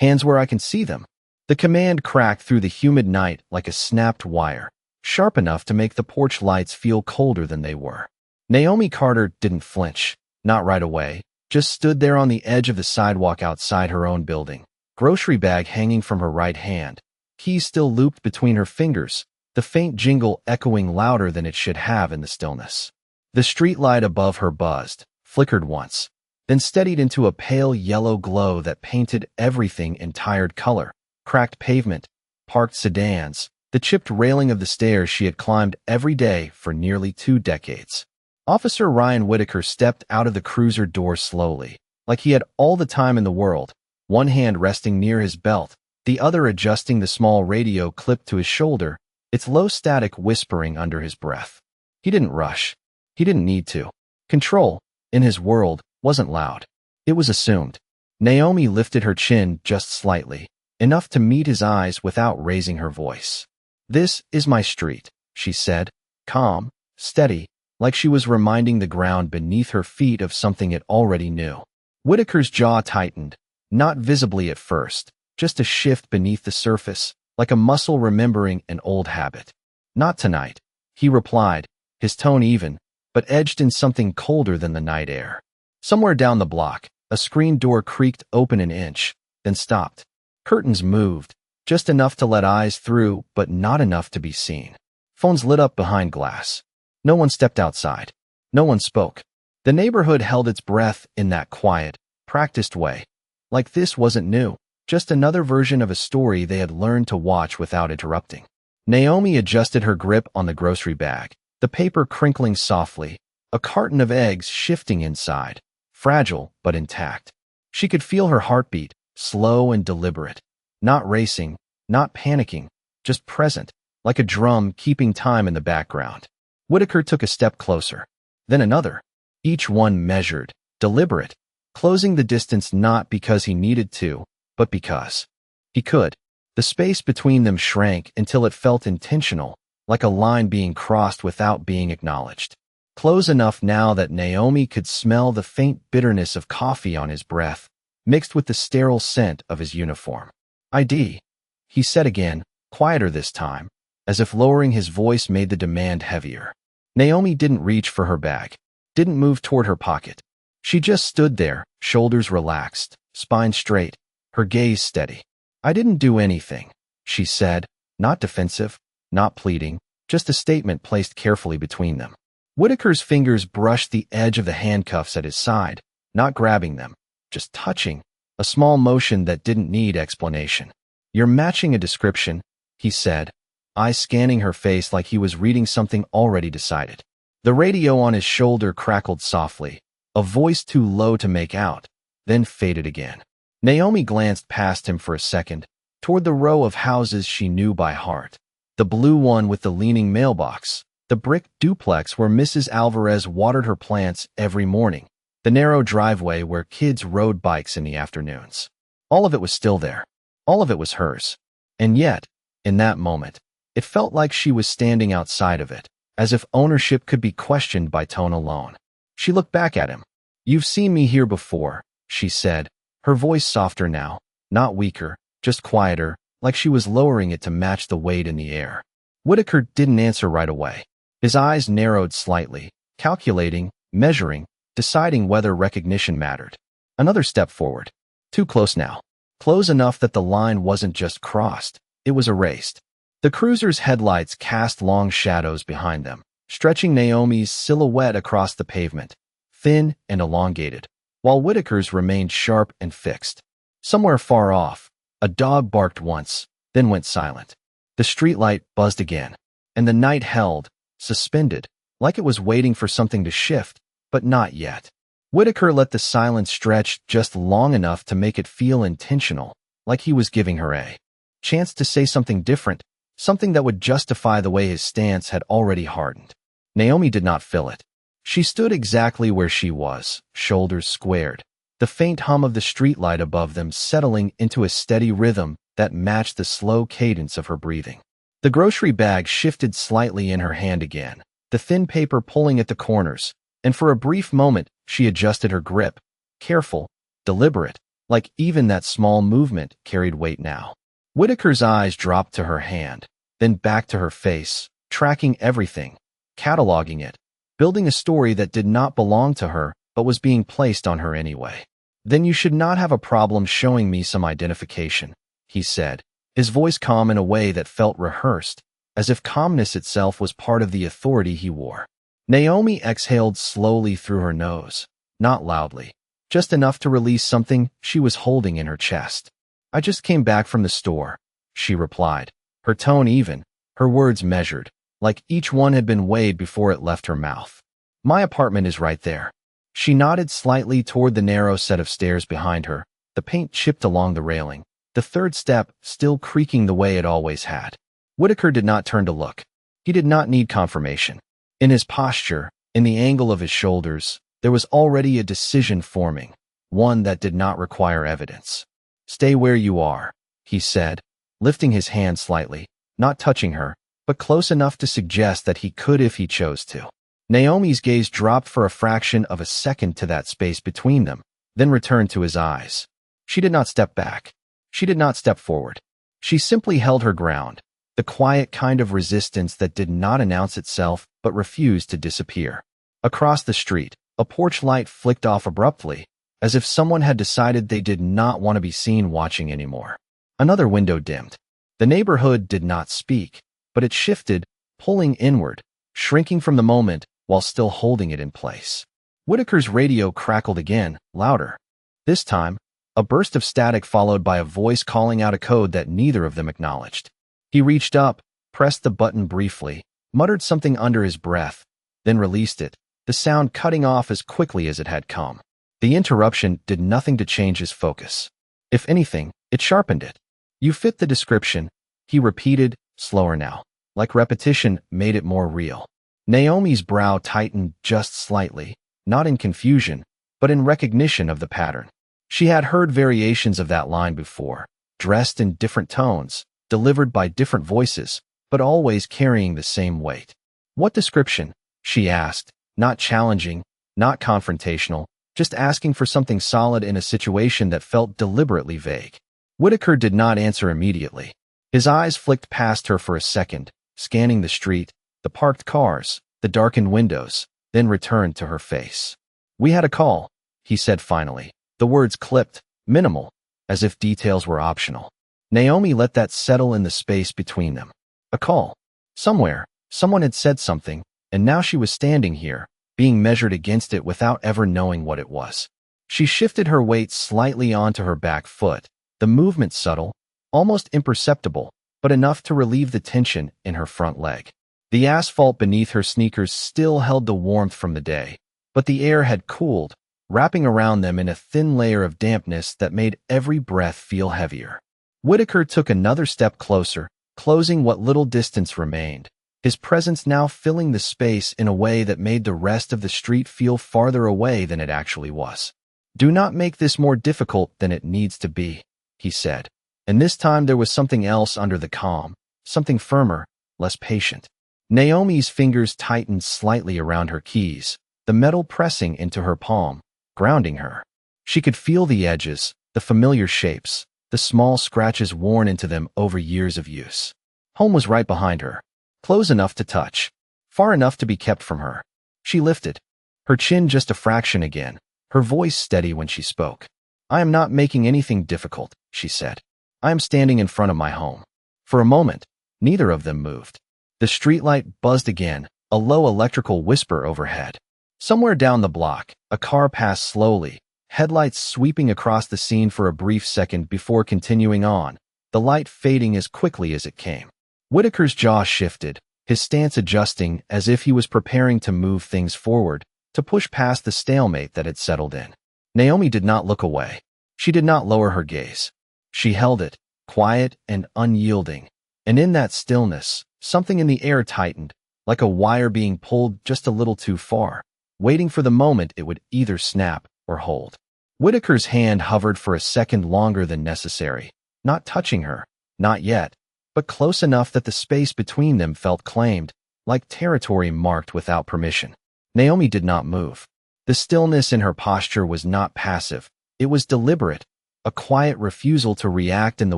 Hands where I can see them. The command cracked through the humid night like a snapped wire, sharp enough to make the porch lights feel colder than they were. Naomi Carter didn't flinch, not right away, just stood there on the edge of the sidewalk outside her own building, grocery bag hanging from her right hand, keys still looped between her fingers, the faint jingle echoing louder than it should have in the stillness. The streetlight above her buzzed, flickered once, then steadied into a pale yellow glow that painted everything in tired color. Cracked pavement, parked sedans, the chipped railing of the stairs she had climbed every day for nearly 2 decades. Officer Ryan Whitaker stepped out of the cruiser door slowly, like he had all the time in the world, one hand resting near his belt, the other adjusting the small radio clipped to his shoulder, its low static whispering under his breath. He didn't rush. He didn't need to. Control, in his world, wasn't loud. It was assumed. Naomi lifted her chin just slightly, enough to meet his eyes without raising her voice. "This is my street," she said, calm, steady, like she was reminding the ground beneath her feet of something it already knew. Whitaker's jaw tightened, not visibly at first, just a shift beneath the surface, like a muscle remembering an old habit. "Not tonight," he replied, his tone even, but edged in something colder than the night air. Somewhere down the block, a screen door creaked open an inch, then stopped. Curtains moved, just enough to let eyes through, but not enough to be seen. Phones lit up behind glass. No one stepped outside. No one spoke. The neighborhood held its breath in that quiet, practiced way. Like this wasn't new, just another version of a story they had learned to watch without interrupting. Naomi adjusted her grip on the grocery bag, the paper crinkling softly, a carton of eggs shifting inside, fragile but intact. She could feel her heartbeat, slow and deliberate, not racing, not panicking, just present, like a drum keeping time in the background. Whitaker took a step closer, then another, each one measured, deliberate, closing the distance not because he needed to, but because he could. The space between them shrank until it felt intentional, like a line being crossed without being acknowledged. Close enough now that Naomi could smell the faint bitterness of coffee on his breath, mixed with the sterile scent of his uniform. "ID," he said again, quieter this time, as if lowering his voice made the demand heavier. Naomi didn't reach for her bag, didn't move toward her pocket. She just stood there, shoulders relaxed, spine straight, her gaze steady. "I didn't do anything," she said, not defensive, not pleading, just a statement placed carefully between them. Whitaker's fingers brushed the edge of the handcuffs at his side, not grabbing them, just touching, a small motion that didn't need explanation. "You're matching a description," he said, eyes scanning her face like he was reading something already decided. The radio on his shoulder crackled softly, a voice too low to make out, then faded again. Naomi glanced past him for a second, toward the row of houses she knew by heart. The blue one with the leaning mailbox, the brick duplex where Mrs. Alvarez watered her plants every morning, the narrow driveway where kids rode bikes in the afternoons. All of it was still there. All of it was hers. And yet, in that moment, it felt like she was standing outside of it, as if ownership could be questioned by tone alone. She looked back at him. "You've seen me here before," she said, her voice softer now, not weaker, just quieter, like she was lowering it to match the weight in the air. Whitaker didn't answer right away. His eyes narrowed slightly, calculating, measuring, deciding whether recognition mattered. Another step forward. Too close now. Close enough that the line wasn't just crossed, it was erased. The cruiser's headlights cast long shadows behind them, stretching Naomi's silhouette across the pavement, thin and elongated, while Whitaker's remained sharp and fixed. Somewhere far off, a dog barked once, then went silent. The streetlight buzzed again, and the night held, suspended, like it was waiting for something to shift, but not yet. Whitaker let the silence stretch just long enough to make it feel intentional, like he was giving her a chance to say something different, something that would justify the way his stance had already hardened. Naomi did not fill it. She stood exactly where she was, shoulders squared, the faint hum of the streetlight above them settling into a steady rhythm that matched the slow cadence of her breathing. The grocery bag shifted slightly in her hand again, the thin paper pulling at the corners, and for a brief moment she adjusted her grip, careful, deliberate, like even that small movement carried weight now. Whitaker's eyes dropped to her hand, then back to her face, tracking everything, cataloging it, building a story that did not belong to her but was being placed on her anyway. Then you should not have a problem showing me some identification, he said, his voice calm in a way that felt rehearsed, as if calmness itself was part of the authority he wore. Naomi exhaled slowly through her nose, not loudly, just enough to release something she was holding in her chest. I just came back from the store, she replied, her tone even, her words measured, like each one had been weighed before it left her mouth. My apartment is right there. She nodded slightly toward the narrow set of stairs behind her, the paint chipped along the railing, the third step still creaking the way it always had. Whitaker did not turn to look. He did not need confirmation. In his posture, in the angle of his shoulders, there was already a decision forming, one that did not require evidence. Stay where you are, he said, lifting his hand slightly, not touching her, but close enough to suggest that he could if he chose to. Naomi's gaze dropped for a fraction of a second to that space between them, then returned to his eyes. She did not step back. She did not step forward. She simply held her ground, the quiet kind of resistance that did not announce itself but refused to disappear. Across the street, a porch light flicked off abruptly, as if someone had decided they did not want to be seen watching anymore. Another window dimmed. The neighborhood did not speak, but it shifted, pulling inward, shrinking from the moment while still holding it in place. Whitaker's radio crackled again, louder. This time, a burst of static followed by a voice calling out a code that neither of them acknowledged. He reached up, pressed the button briefly, muttered something under his breath, then released it, the sound cutting off as quickly as it had come. The interruption did nothing to change his focus. If anything, it sharpened it. You fit the description, he repeated, slower now, like repetition made it more real. Naomi's brow tightened just slightly, not in confusion, but in recognition of the pattern. She had heard variations of that line before, dressed in different tones, delivered by different voices, but always carrying the same weight. What description? She asked, not challenging, not confrontational, just asking for something solid in a situation that felt deliberately vague. Whitaker did not answer immediately. His eyes flicked past her for a second, scanning the street, the parked cars, the darkened windows, then returned to her face. We had a call, he said finally, the words clipped, minimal, as if details were optional. Naomi let that settle in the space between them. A call. Somewhere, someone had said something, and now she was standing here, being measured against it without ever knowing what it was. She shifted her weight slightly onto her back foot, the movement subtle, almost imperceptible, but enough to relieve the tension in her front leg. The asphalt beneath her sneakers still held the warmth from the day, but the air had cooled, wrapping around them in a thin layer of dampness that made every breath feel heavier. Whitaker took another step closer, closing what little distance remained, his presence now filling the space in a way that made the rest of the street feel farther away than it actually was. Do not make this more difficult than it needs to be, he said, and this time there was something else under the calm, something firmer, less patient. Naomi's fingers tightened slightly around her keys, the metal pressing into her palm, grounding her. She could feel the edges, the familiar shapes, the small scratches worn into them over years of use. Home was right behind her, close enough to touch, far enough to be kept from her. She lifted, her chin just a fraction again, her voice steady when she spoke. I am not making anything difficult, she said. I am standing in front of my home. For a moment, neither of them moved. The streetlight buzzed again, a low electrical whisper overhead. Somewhere down the block, a car passed slowly, headlights sweeping across the scene for a brief second before continuing on, the light fading as quickly as it came. Whitaker's jaw shifted, his stance adjusting as if he was preparing to move things forward, to push past the stalemate that had settled in. Naomi did not look away. She did not lower her gaze. She held it, quiet and unyielding, and in that stillness, something in the air tightened, like a wire being pulled just a little too far, waiting for the moment it would either snap or hold. Whitaker's hand hovered for a second longer than necessary, not touching her, not yet, but close enough that the space between them felt claimed, like territory marked without permission. Naomi did not move. The stillness in her posture was not passive, it was deliberate, a quiet refusal to react in the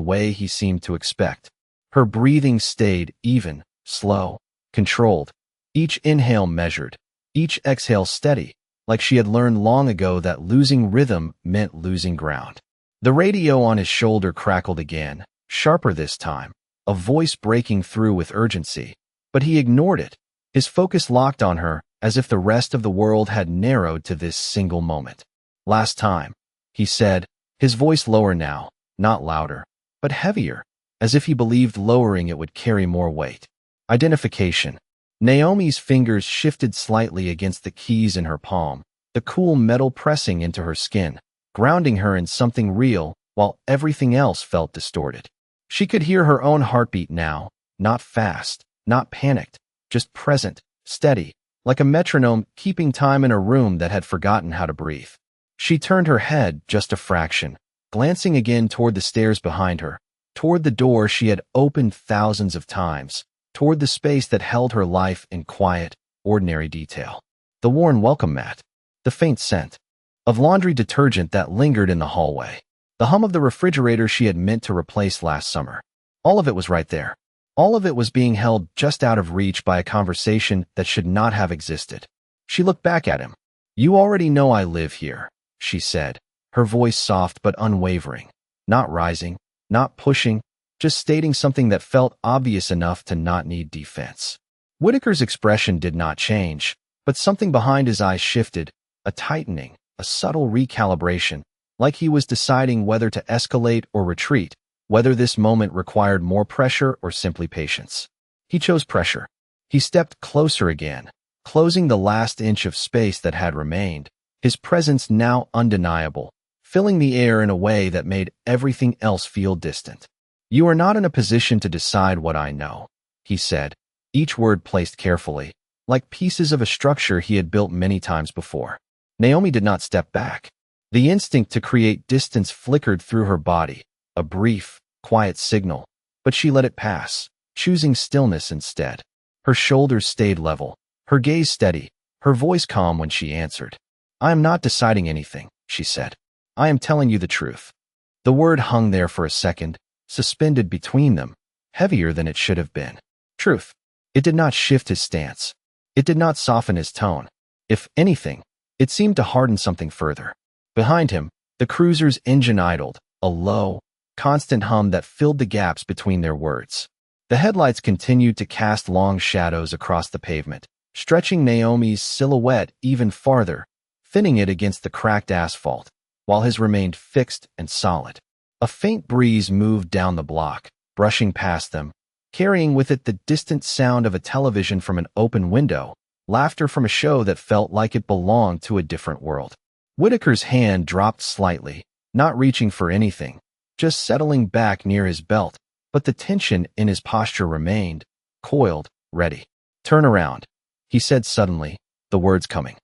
way he seemed to expect. Her breathing stayed even, slow, controlled, each inhale measured, each exhale steady, like she had learned long ago that losing rhythm meant losing ground. The radio on his shoulder crackled again, sharper this time, a voice breaking through with urgency. But he ignored it, his focus locked on her, as if the rest of the world had narrowed to this single moment. "Last time," he said, his voice lower now, not louder, but heavier, as if he believed lowering it would carry more weight. Identification. Naomi's fingers shifted slightly against the keys in her palm, the cool metal pressing into her skin, grounding her in something real, while everything else felt distorted. She could hear her own heartbeat now, not fast, not panicked, just present, steady, like a metronome keeping time in a room that had forgotten how to breathe. She turned her head just a fraction, glancing again toward the stairs behind her, toward the door she had opened thousands of times, toward the space that held her life in quiet, ordinary detail. The worn welcome mat, the faint scent of laundry detergent that lingered in the hallway, the hum of the refrigerator she had meant to replace last summer. All of it was right there. All of it was being held just out of reach by a conversation that should not have existed. She looked back at him. "You already know I live here," she said, her voice soft but unwavering, not rising, not pushing, just stating something that felt obvious enough to not need defense. Whitaker's expression did not change, but something behind his eyes shifted, a tightening, a subtle recalibration, like he was deciding whether to escalate or retreat, whether this moment required more pressure or simply patience. He chose pressure. He stepped closer again, closing the last inch of space that had remained, his presence now undeniable, filling the air in a way that made everything else feel distant. "You are not in a position to decide what I know," he said, each word placed carefully, like pieces of a structure he had built many times before. Naomi did not step back. The instinct to create distance flickered through her body, a brief, quiet signal, but she let it pass, choosing stillness instead. Her shoulders stayed level, her gaze steady, her voice calm when she answered. "I am not deciding anything," she said. "I am telling you the truth." The word hung there for a second, suspended between them, heavier than it should have been. Truth. It did not shift his stance. It did not soften his tone. If anything, it seemed to harden something further. Behind him, the cruiser's engine idled, a low, constant hum that filled the gaps between their words. The headlights continued to cast long shadows across the pavement, stretching Naomi's silhouette even farther, thinning it against the cracked asphalt, while his remained fixed and solid. A faint breeze moved down the block, brushing past them, carrying with it the distant sound of a television from an open window, laughter from a show that felt like it belonged to a different world. Whitaker's hand dropped slightly, not reaching for anything, just settling back near his belt, but the tension in his posture remained, coiled, ready. "Turn around," he said suddenly, the words coming,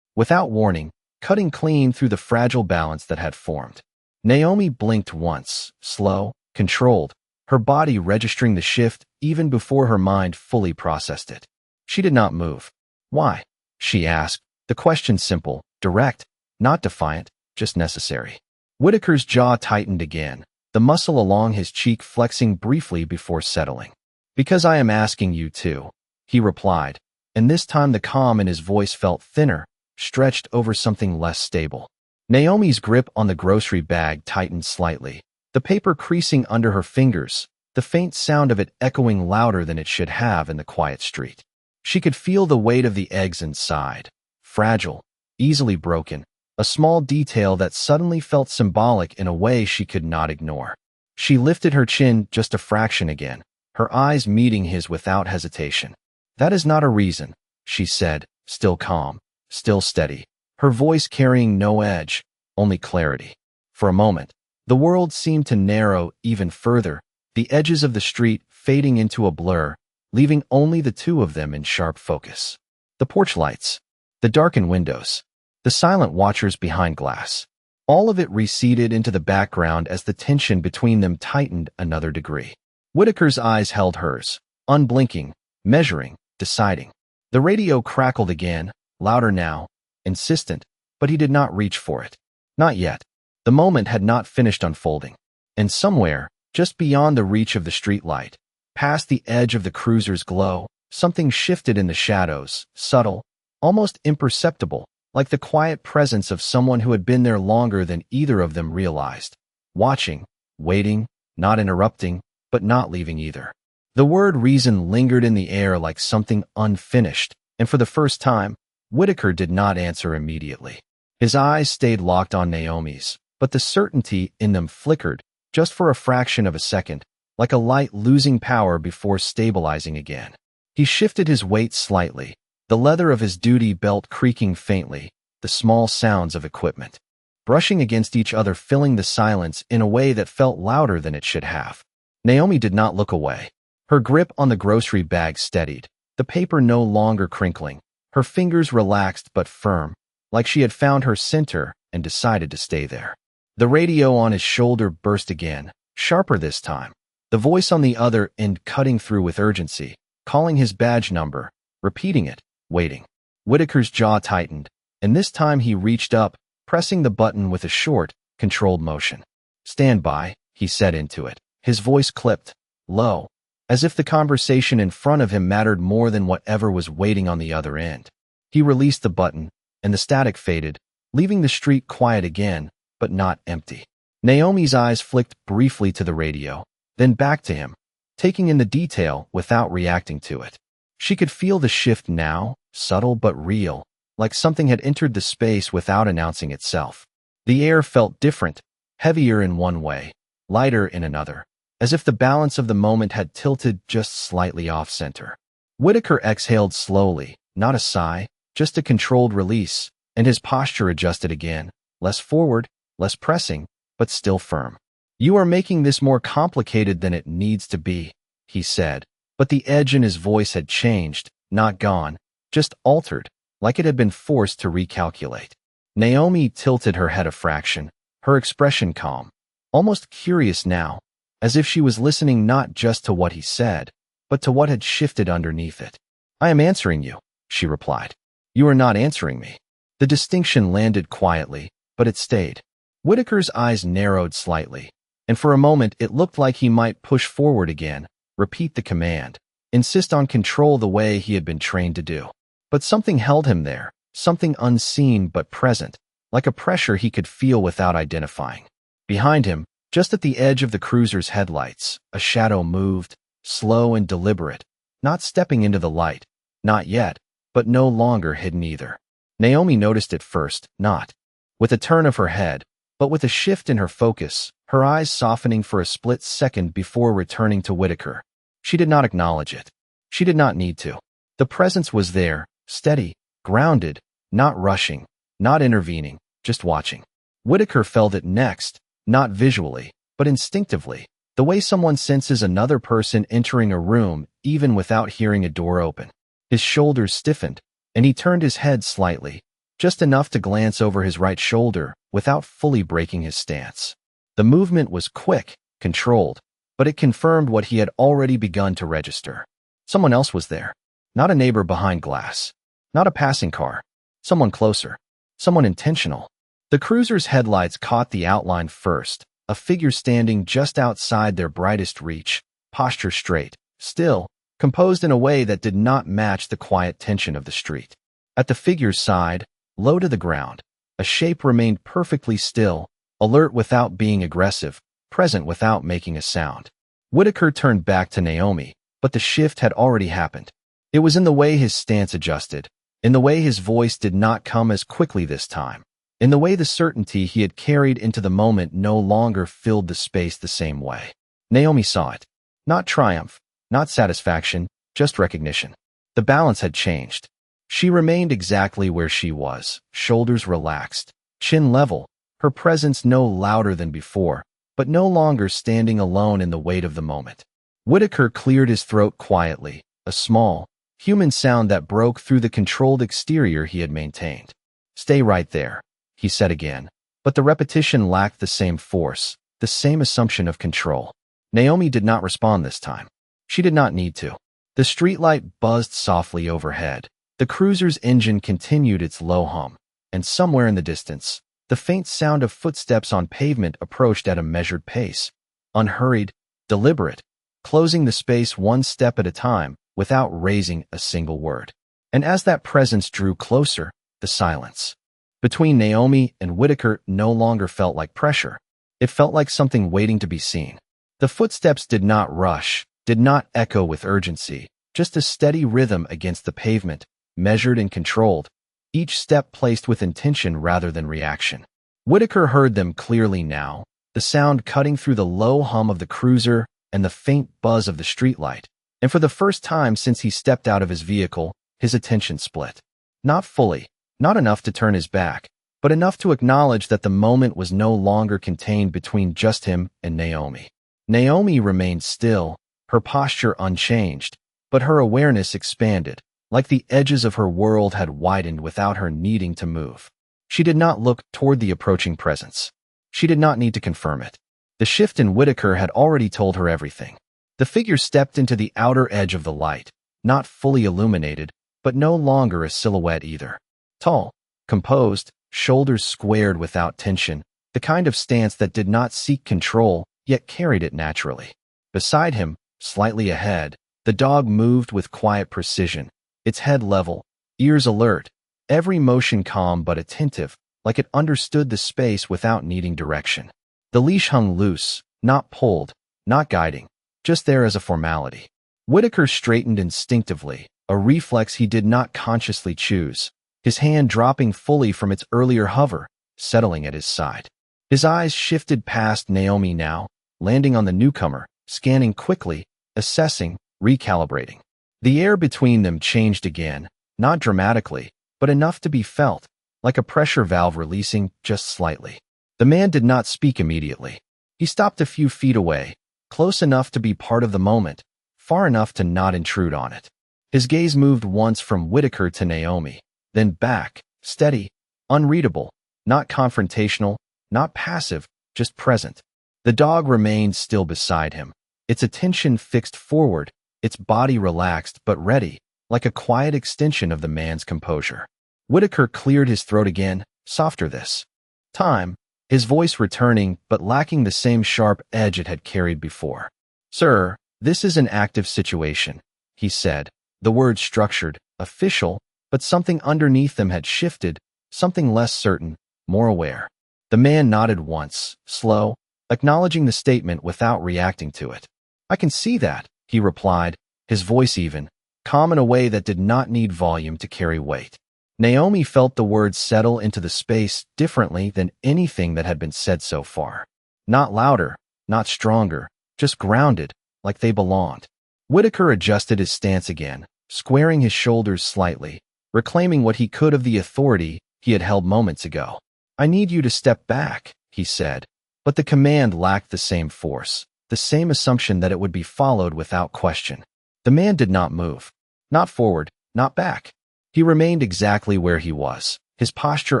without warning, cutting clean through the fragile balance that had formed. Naomi blinked once, slow, controlled, her body registering the shift even before her mind fully processed it. She did not move. "Why?" she asked, the question simple, direct, not defiant, just necessary. Whitaker's jaw tightened again, the muscle along his cheek flexing briefly before settling. "Because I am asking you to," he replied, and this time the calm in his voice felt thinner, stretched over something less stable. Naomi's grip on the grocery bag tightened slightly, the paper creasing under her fingers, the faint sound of it echoing louder than it should have in the quiet street. She could feel the weight of the eggs inside, fragile, easily broken, a small detail that suddenly felt symbolic in a way she could not ignore. She lifted her chin just a fraction again, her eyes meeting his without hesitation. "That is not a reason," she said, still calm, still steady, her voice carrying no edge, only clarity. For a moment, the world seemed to narrow even further, the edges of the street fading into a blur, leaving only the two of them in sharp focus. The porch lights, the darkened windows, the silent watchers behind glass. All of it receded into the background as the tension between them tightened another degree. Whitaker's eyes held hers, unblinking, measuring, deciding. The radio crackled again, louder now, insistent, but he did not reach for it. Not yet. The moment had not finished unfolding. And somewhere, just beyond the reach of the streetlight, past the edge of the cruiser's glow, something shifted in the shadows, subtle, almost imperceptible, like the quiet presence of someone who had been there longer than either of them realized. Watching, waiting, not interrupting, but not leaving either. The word reason lingered in the air like something unfinished, and for the first time, Whitaker did not answer immediately. His eyes stayed locked on Naomi's, but the certainty in them flickered, just for a fraction of a second, like a light losing power before stabilizing again. He shifted his weight slightly, the leather of his duty belt creaking faintly, the small sounds of equipment brushing against each other filling the silence in a way that felt louder than it should have. Naomi did not look away. Her grip on the grocery bag steadied, the paper no longer crinkling, her fingers relaxed but firm, like she had found her center and decided to stay there. The radio on his shoulder burst again, sharper this time, the voice on the other end cutting through with urgency, calling his badge number, repeating it, waiting. Whitaker's jaw tightened, and this time he reached up, pressing the button with a short, controlled motion. "Stand by," he said into it. His voice clipped, low, as if the conversation in front of him mattered more than whatever was waiting on the other end. He released the button, and the static faded, leaving the street quiet again, but not empty. Naomi's eyes flicked briefly to the radio, then back to him, taking in the detail without reacting to it. She could feel the shift now, subtle but real, like something had entered the space without announcing itself. The air felt different, heavier in one way, lighter in another, as if the balance of the moment had tilted just slightly off-center. Whitaker exhaled slowly, not a sigh, just a controlled release, and his posture adjusted again, less forward, less pressing, but still firm. "You are making this more complicated than it needs to be," he said, but the edge in his voice had changed, not gone, just altered, like it had been forced to recalculate. Naomi tilted her head a fraction, her expression calm, almost curious now, as if she was listening not just to what he said, but to what had shifted underneath it. "I am answering you," she replied. "You are not answering me." The distinction landed quietly, but it stayed. Whitaker's eyes narrowed slightly, and for a moment it looked like he might push forward again, repeat the command, insist on control the way he had been trained to do. But something held him there, something unseen but present, like a pressure he could feel without identifying. Behind him, just at the edge of the cruiser's headlights, a shadow moved, slow and deliberate, not stepping into the light, not yet, but no longer hidden either. Naomi noticed it first, not with a turn of her head, but with a shift in her focus, her eyes softening for a split second before returning to Whitaker. She did not acknowledge it. She did not need to. The presence was there, steady, grounded, not rushing, not intervening, just watching. Whitaker felt it next, not visually, but instinctively, the way someone senses another person entering a room even without hearing a door open. His shoulders stiffened, and he turned his head slightly, just enough to glance over his right shoulder without fully breaking his stance. The movement was quick, controlled, but it confirmed what he had already begun to register. Someone else was there. Not a neighbor behind glass. Not a passing car. Someone closer. Someone intentional. The cruiser's headlights caught the outline first, a figure standing just outside their brightest reach, posture straight, still, composed in a way that did not match the quiet tension of the street. At the figure's side, low to the ground, a shape remained perfectly still, alert without being aggressive, present without making a sound. Whitaker turned back to Naomi, but the shift had already happened. It was in the way his stance adjusted, in the way his voice did not come as quickly this time, in the way the certainty he had carried into the moment no longer filled the space the same way. Naomi saw it. Not triumph, not satisfaction, just recognition. The balance had changed. She remained exactly where she was, shoulders relaxed, chin level, her presence no louder than before, but no longer standing alone in the weight of the moment. Whitaker cleared his throat quietly, a small, human sound that broke through the controlled exterior he had maintained. "Stay right there," he said again, but the repetition lacked the same force, the same assumption of control. Naomi did not respond this time. She did not need to. The streetlight buzzed softly overhead. The cruiser's engine continued its low hum, and somewhere in the distance, The faint sound of footsteps on pavement approached at a measured pace, unhurried, deliberate, closing the space one step at a time without raising a single word. And as that presence drew closer, the silence between Naomi and Whitaker no longer felt like pressure. It felt like something waiting to be seen. The footsteps did not rush, did not echo with urgency, just a steady rhythm against the pavement, measured and controlled, each step placed with intention rather than reaction. Whitaker heard them clearly now, the sound cutting through the low hum of the cruiser and the faint buzz of the streetlight. And for the first time since he stepped out of his vehicle, his attention split. Not fully, not enough to turn his back, but enough to acknowledge that the moment was no longer contained between just him and Naomi. Naomi remained still, her posture unchanged, but her awareness expanded, like the edges of her world had widened without her needing to move. She did not look toward the approaching presence. She did not need to confirm it. The shift in Whitaker had already told her everything. The figure stepped into the outer edge of the light, not fully illuminated, but no longer a silhouette either. Tall, composed, shoulders squared without tension, the kind of stance that did not seek control, yet carried it naturally. Beside him, slightly ahead, the dog moved with quiet precision, its head level, ears alert, every motion calm but attentive, like it understood the space without needing direction. The leash hung loose, not pulled, not guiding, just there as a formality. Whitaker straightened instinctively, a reflex he did not consciously choose, his hand dropping fully from its earlier hover, settling at his side. His eyes shifted past Naomi now, landing on the newcomer, scanning quickly, assessing, recalibrating. The air between them changed again, not dramatically, but enough to be felt, like a pressure valve releasing just slightly. The man did not speak immediately. He stopped a few feet away, close enough to be part of the moment, far enough to not intrude on it. His gaze moved once from Whitaker to Naomi, then back, steady, unreadable, not confrontational, not passive, just present. The dog remained still beside him, its attention fixed forward, its body relaxed but ready, like a quiet extension of the man's composure. Whitaker cleared his throat again, softer this time, his voice returning but lacking the same sharp edge it had carried before. "Sir, this is an active situation," he said, the words structured, official, but something underneath them had shifted, something less certain, more aware. The man nodded once, slow, acknowledging the statement without reacting to it. "I can see that," he replied, his voice even, calm in a way that did not need volume to carry weight. Naomi felt the words settle into the space differently than anything that had been said so far. Not louder, not stronger, just grounded, like they belonged. Whitaker adjusted his stance again, squaring his shoulders slightly, reclaiming what he could of the authority he had held moments ago. "I need you to step back," he said, but the command lacked the same force, the same assumption that it would be followed without question. The man did not move. Not forward, not back. He remained exactly where he was, his posture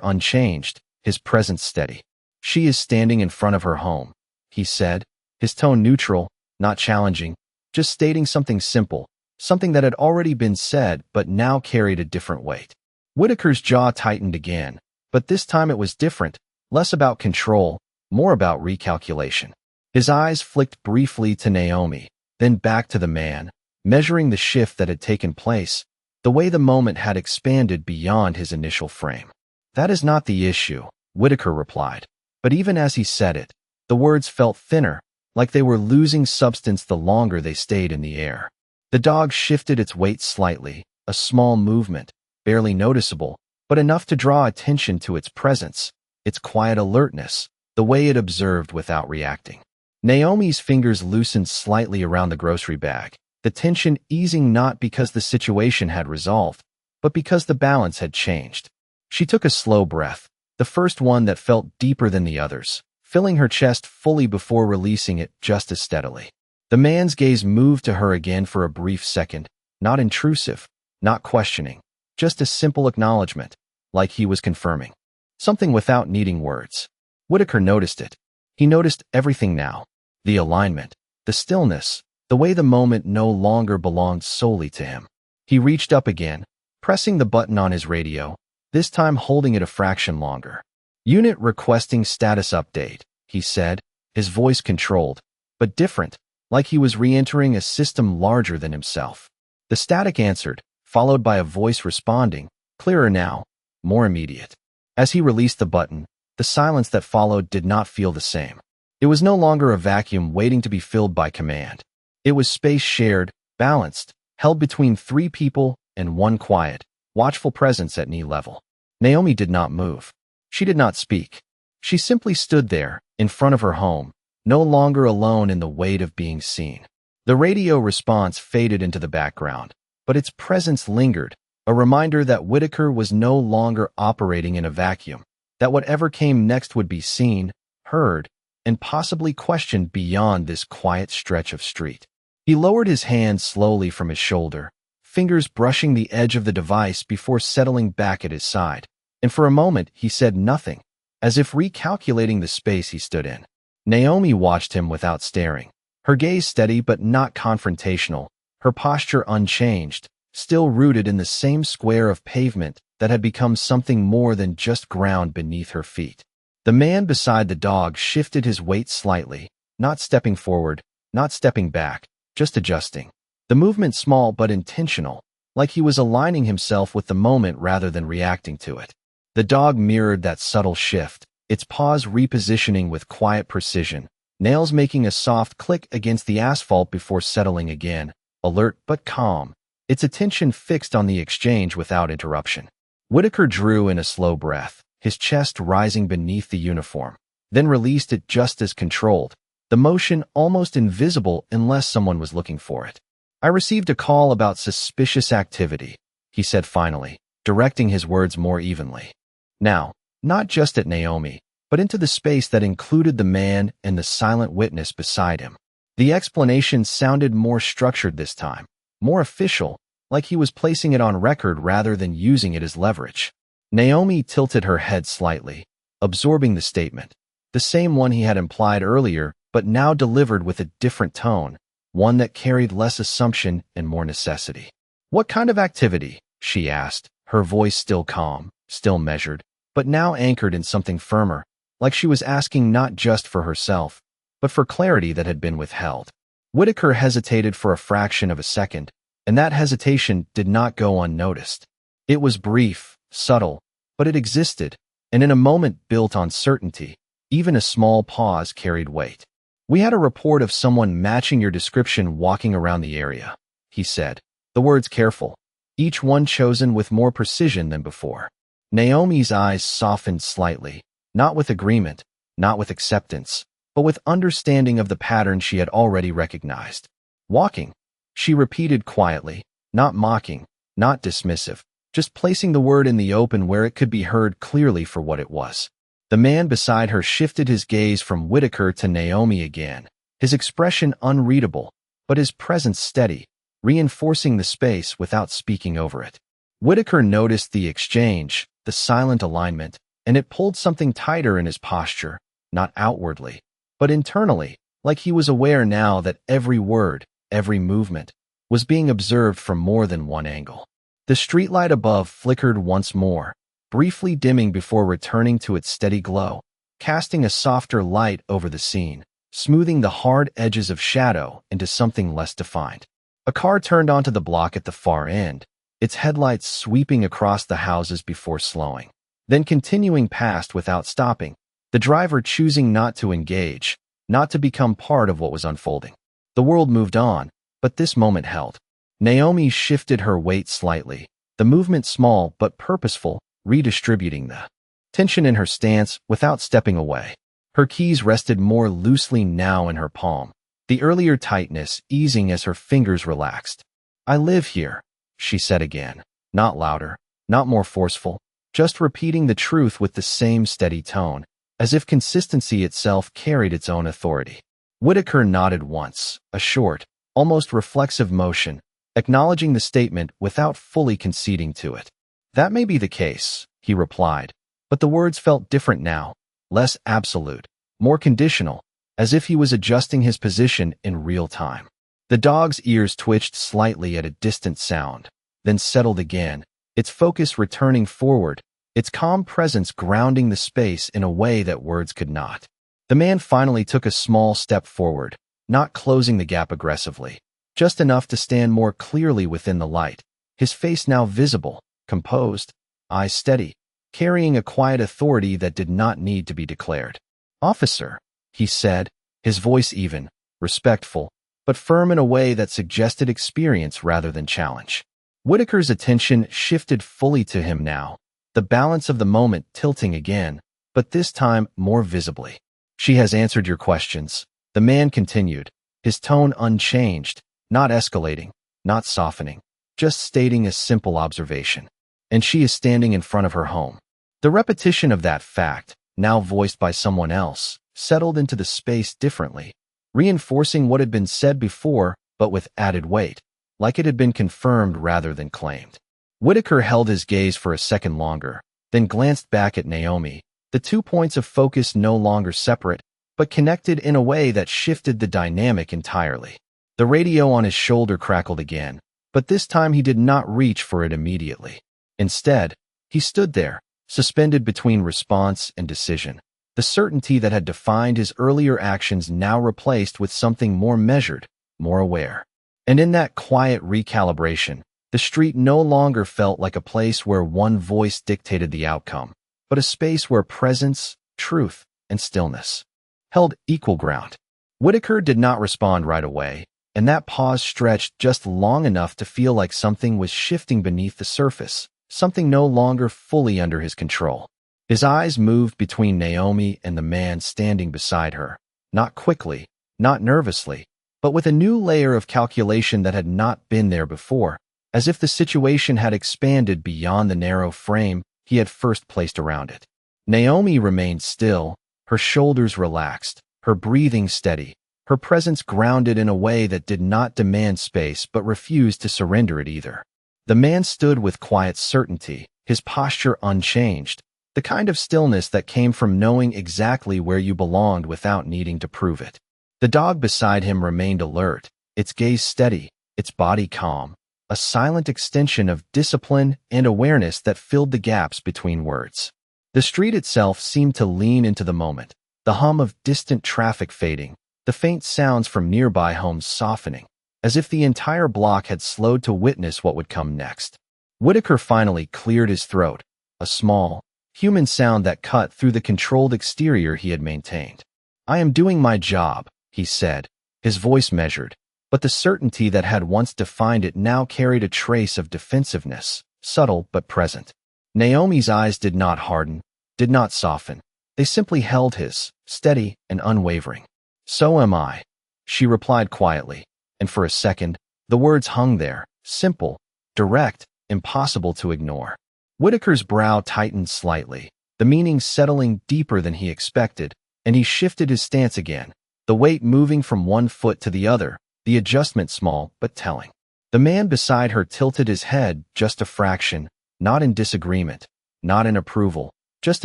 unchanged, his presence steady. "She is standing in front of her home," he said, his tone neutral, not challenging, just stating something simple, something that had already been said but now carried a different weight. Whitaker's jaw tightened again, but this time it was different, less about control, more about recalculation. His eyes flicked briefly to Naomi, then back to the man, measuring the shift that had taken place, the way the moment had expanded beyond his initial frame. "That is not the issue," Whitaker replied, but even as he said it, the words felt thinner, like they were losing substance the longer they stayed in the air. The dog shifted its weight slightly, a small movement, barely noticeable, but enough to draw attention to its presence, its quiet alertness, the way it observed without reacting. Naomi's fingers loosened slightly around the grocery bag, the tension easing not because the situation had resolved, but because the balance had changed. She took a slow breath, the first one that felt deeper than the others, filling her chest fully before releasing it just as steadily. The man's gaze moved to her again for a brief second, not intrusive, not questioning, just a simple acknowledgement, like he was confirming something without needing words. Whitaker noticed it. He noticed everything now. The alignment, the stillness, the way the moment no longer belonged solely to him. He reached up again, pressing the button on his radio, this time holding it a fraction longer. Unit requesting status update, he said, his voice controlled, but different, like he was re-entering a system larger than himself. The static answered, followed by a voice responding, clearer now, more immediate. As he released the button, the silence that followed did not feel the same. It was no longer a vacuum waiting to be filled by command. It was space shared, balanced, held between three people and one quiet, watchful presence at knee level. Naomi did not move. She did not speak. She simply stood there, in front of her home, no longer alone in the weight of being seen. The radio response faded into the background, but its presence lingered, a reminder that Whitaker was no longer operating in a vacuum, that whatever came next would be seen, heard, and possibly questioned beyond this quiet stretch of street. He lowered his hand slowly from his shoulder, fingers brushing the edge of the device before settling back at his side, and for a moment he said nothing, as if recalculating the space he stood in. Naomi watched him without staring, her gaze steady but not confrontational, her posture unchanged, still rooted in the same square of pavement that had become something more than just ground beneath her feet. The man beside the dog shifted his weight slightly, not stepping forward, not stepping back, just adjusting. The movement small but intentional, like he was aligning himself with the moment rather than reacting to it. The dog mirrored that subtle shift, its paws repositioning with quiet precision, nails making a soft click against the asphalt before settling again, alert but calm, its attention fixed on the exchange without interruption. Whitaker drew in a slow breath, his chest rising beneath the uniform, then released it just as controlled, the motion almost invisible unless someone was looking for it. I received a call about suspicious activity, he said finally, directing his words more evenly. Now, not just at Naomi, but into the space that included the man and the silent witness beside him. The explanation sounded more structured this time, more official, like he was placing it on record rather than using it as leverage. Naomi tilted her head slightly, absorbing the statement, the same one he had implied earlier, but now delivered with a different tone, one that carried less assumption and more necessity. What kind of activity? She asked, her voice still calm, still measured, but now anchored in something firmer, like she was asking not just for herself, but for clarity that had been withheld. Whitaker hesitated for a fraction of a second, and that hesitation did not go unnoticed. It was brief, subtle, but it existed, and in a moment built on certainty, even a small pause carried weight. We had a report of someone matching your description walking around the area, he said, the words careful, each one chosen with more precision than before. Naomi's eyes softened slightly, not with agreement, not with acceptance, but with understanding of the pattern she had already recognized. Walking, she repeated quietly, not mocking, not dismissive, just placing the word in the open where it could be heard clearly for what it was. The man beside her shifted his gaze from Whitaker to Naomi again, his expression unreadable, but his presence steady, reinforcing the space without speaking over it. Whitaker noticed the exchange, the silent alignment, and it pulled something tighter in his posture, not outwardly, but internally, like he was aware now that every word, every movement, was being observed from more than one angle. The streetlight above flickered once more, briefly dimming before returning to its steady glow, casting a softer light over the scene, smoothing the hard edges of shadow into something less defined. A car turned onto the block at the far end, its headlights sweeping across the houses before slowing, then continuing past without stopping, the driver choosing not to engage, not to become part of what was unfolding. The world moved on, but this moment held. Naomi shifted her weight slightly, the movement small but purposeful, redistributing the tension in her stance without stepping away. Her keys rested more loosely now in her palm, the earlier tightness easing as her fingers relaxed. I live here, she said again, not louder, not more forceful, just repeating the truth with the same steady tone, as if consistency itself carried its own authority. Whitaker nodded once, a short, almost reflexive motion, acknowledging the statement without fully conceding to it. That may be the case, he replied, but the words felt different now, less absolute, more conditional, as if he was adjusting his position in real time. The dog's ears twitched slightly at a distant sound, then settled again, its focus returning forward, its calm presence grounding the space in a way that words could not. The man finally took a small step forward, not closing the gap aggressively, just enough to stand more clearly within the light, his face now visible, composed, eyes steady, carrying a quiet authority that did not need to be declared. "Officer," he said, his voice even, respectful, but firm in a way that suggested experience rather than challenge. Whitaker's attention shifted fully to him now, the balance of the moment tilting again, but this time more visibly. "She has answered your questions," the man continued, his tone unchanged, not escalating, not softening, just stating a simple observation. "And she is standing in front of her home." The repetition of that fact, now voiced by someone else, settled into the space differently, reinforcing what had been said before, but with added weight, like it had been confirmed rather than claimed. Whitaker held his gaze for a second longer, then glanced back at Naomi, the 2 points of focus no longer separate, but connected in a way that shifted the dynamic entirely. The radio on his shoulder crackled again, but this time he did not reach for it immediately. Instead, he stood there, suspended between response and decision, the certainty that had defined his earlier actions now replaced with something more measured, more aware. And in that quiet recalibration, the street no longer felt like a place where one voice dictated the outcome, but a space where presence, truth, and stillness held equal ground. Whitaker did not respond right away, and that pause stretched just long enough to feel like something was shifting beneath the surface, something no longer fully under his control. His eyes moved between Naomi and the man standing beside her, not quickly, not nervously, but with a new layer of calculation that had not been there before, as if the situation had expanded beyond the narrow frame he had first placed around it. Naomi remained still, her shoulders relaxed, her breathing steady, her presence grounded in a way that did not demand space but refused to surrender it either. The man stood with quiet certainty, his posture unchanged, the kind of stillness that came from knowing exactly where you belonged without needing to prove it. The dog beside him remained alert, its gaze steady, its body calm, a silent extension of discipline and awareness that filled the gaps between words. The street itself seemed to lean into the moment, the hum of distant traffic fading, the faint sounds from nearby homes softening, as if the entire block had slowed to witness what would come next. Whitaker finally cleared his throat, a small, human sound that cut through the controlled exterior he had maintained. "I am doing my job," he said, his voice measured, but the certainty that had once defined it now carried a trace of defensiveness, subtle but present. Naomi's eyes did not harden, did not soften. They simply held his, steady and unwavering. "So am I," she replied quietly, and for a second, the words hung there, simple, direct, impossible to ignore. Whitaker's brow tightened slightly, the meaning settling deeper than he expected, and he shifted his stance again, the weight moving from one foot to the other, the adjustment small but telling. The man beside her tilted his head just a fraction, not in disagreement, not in approval, just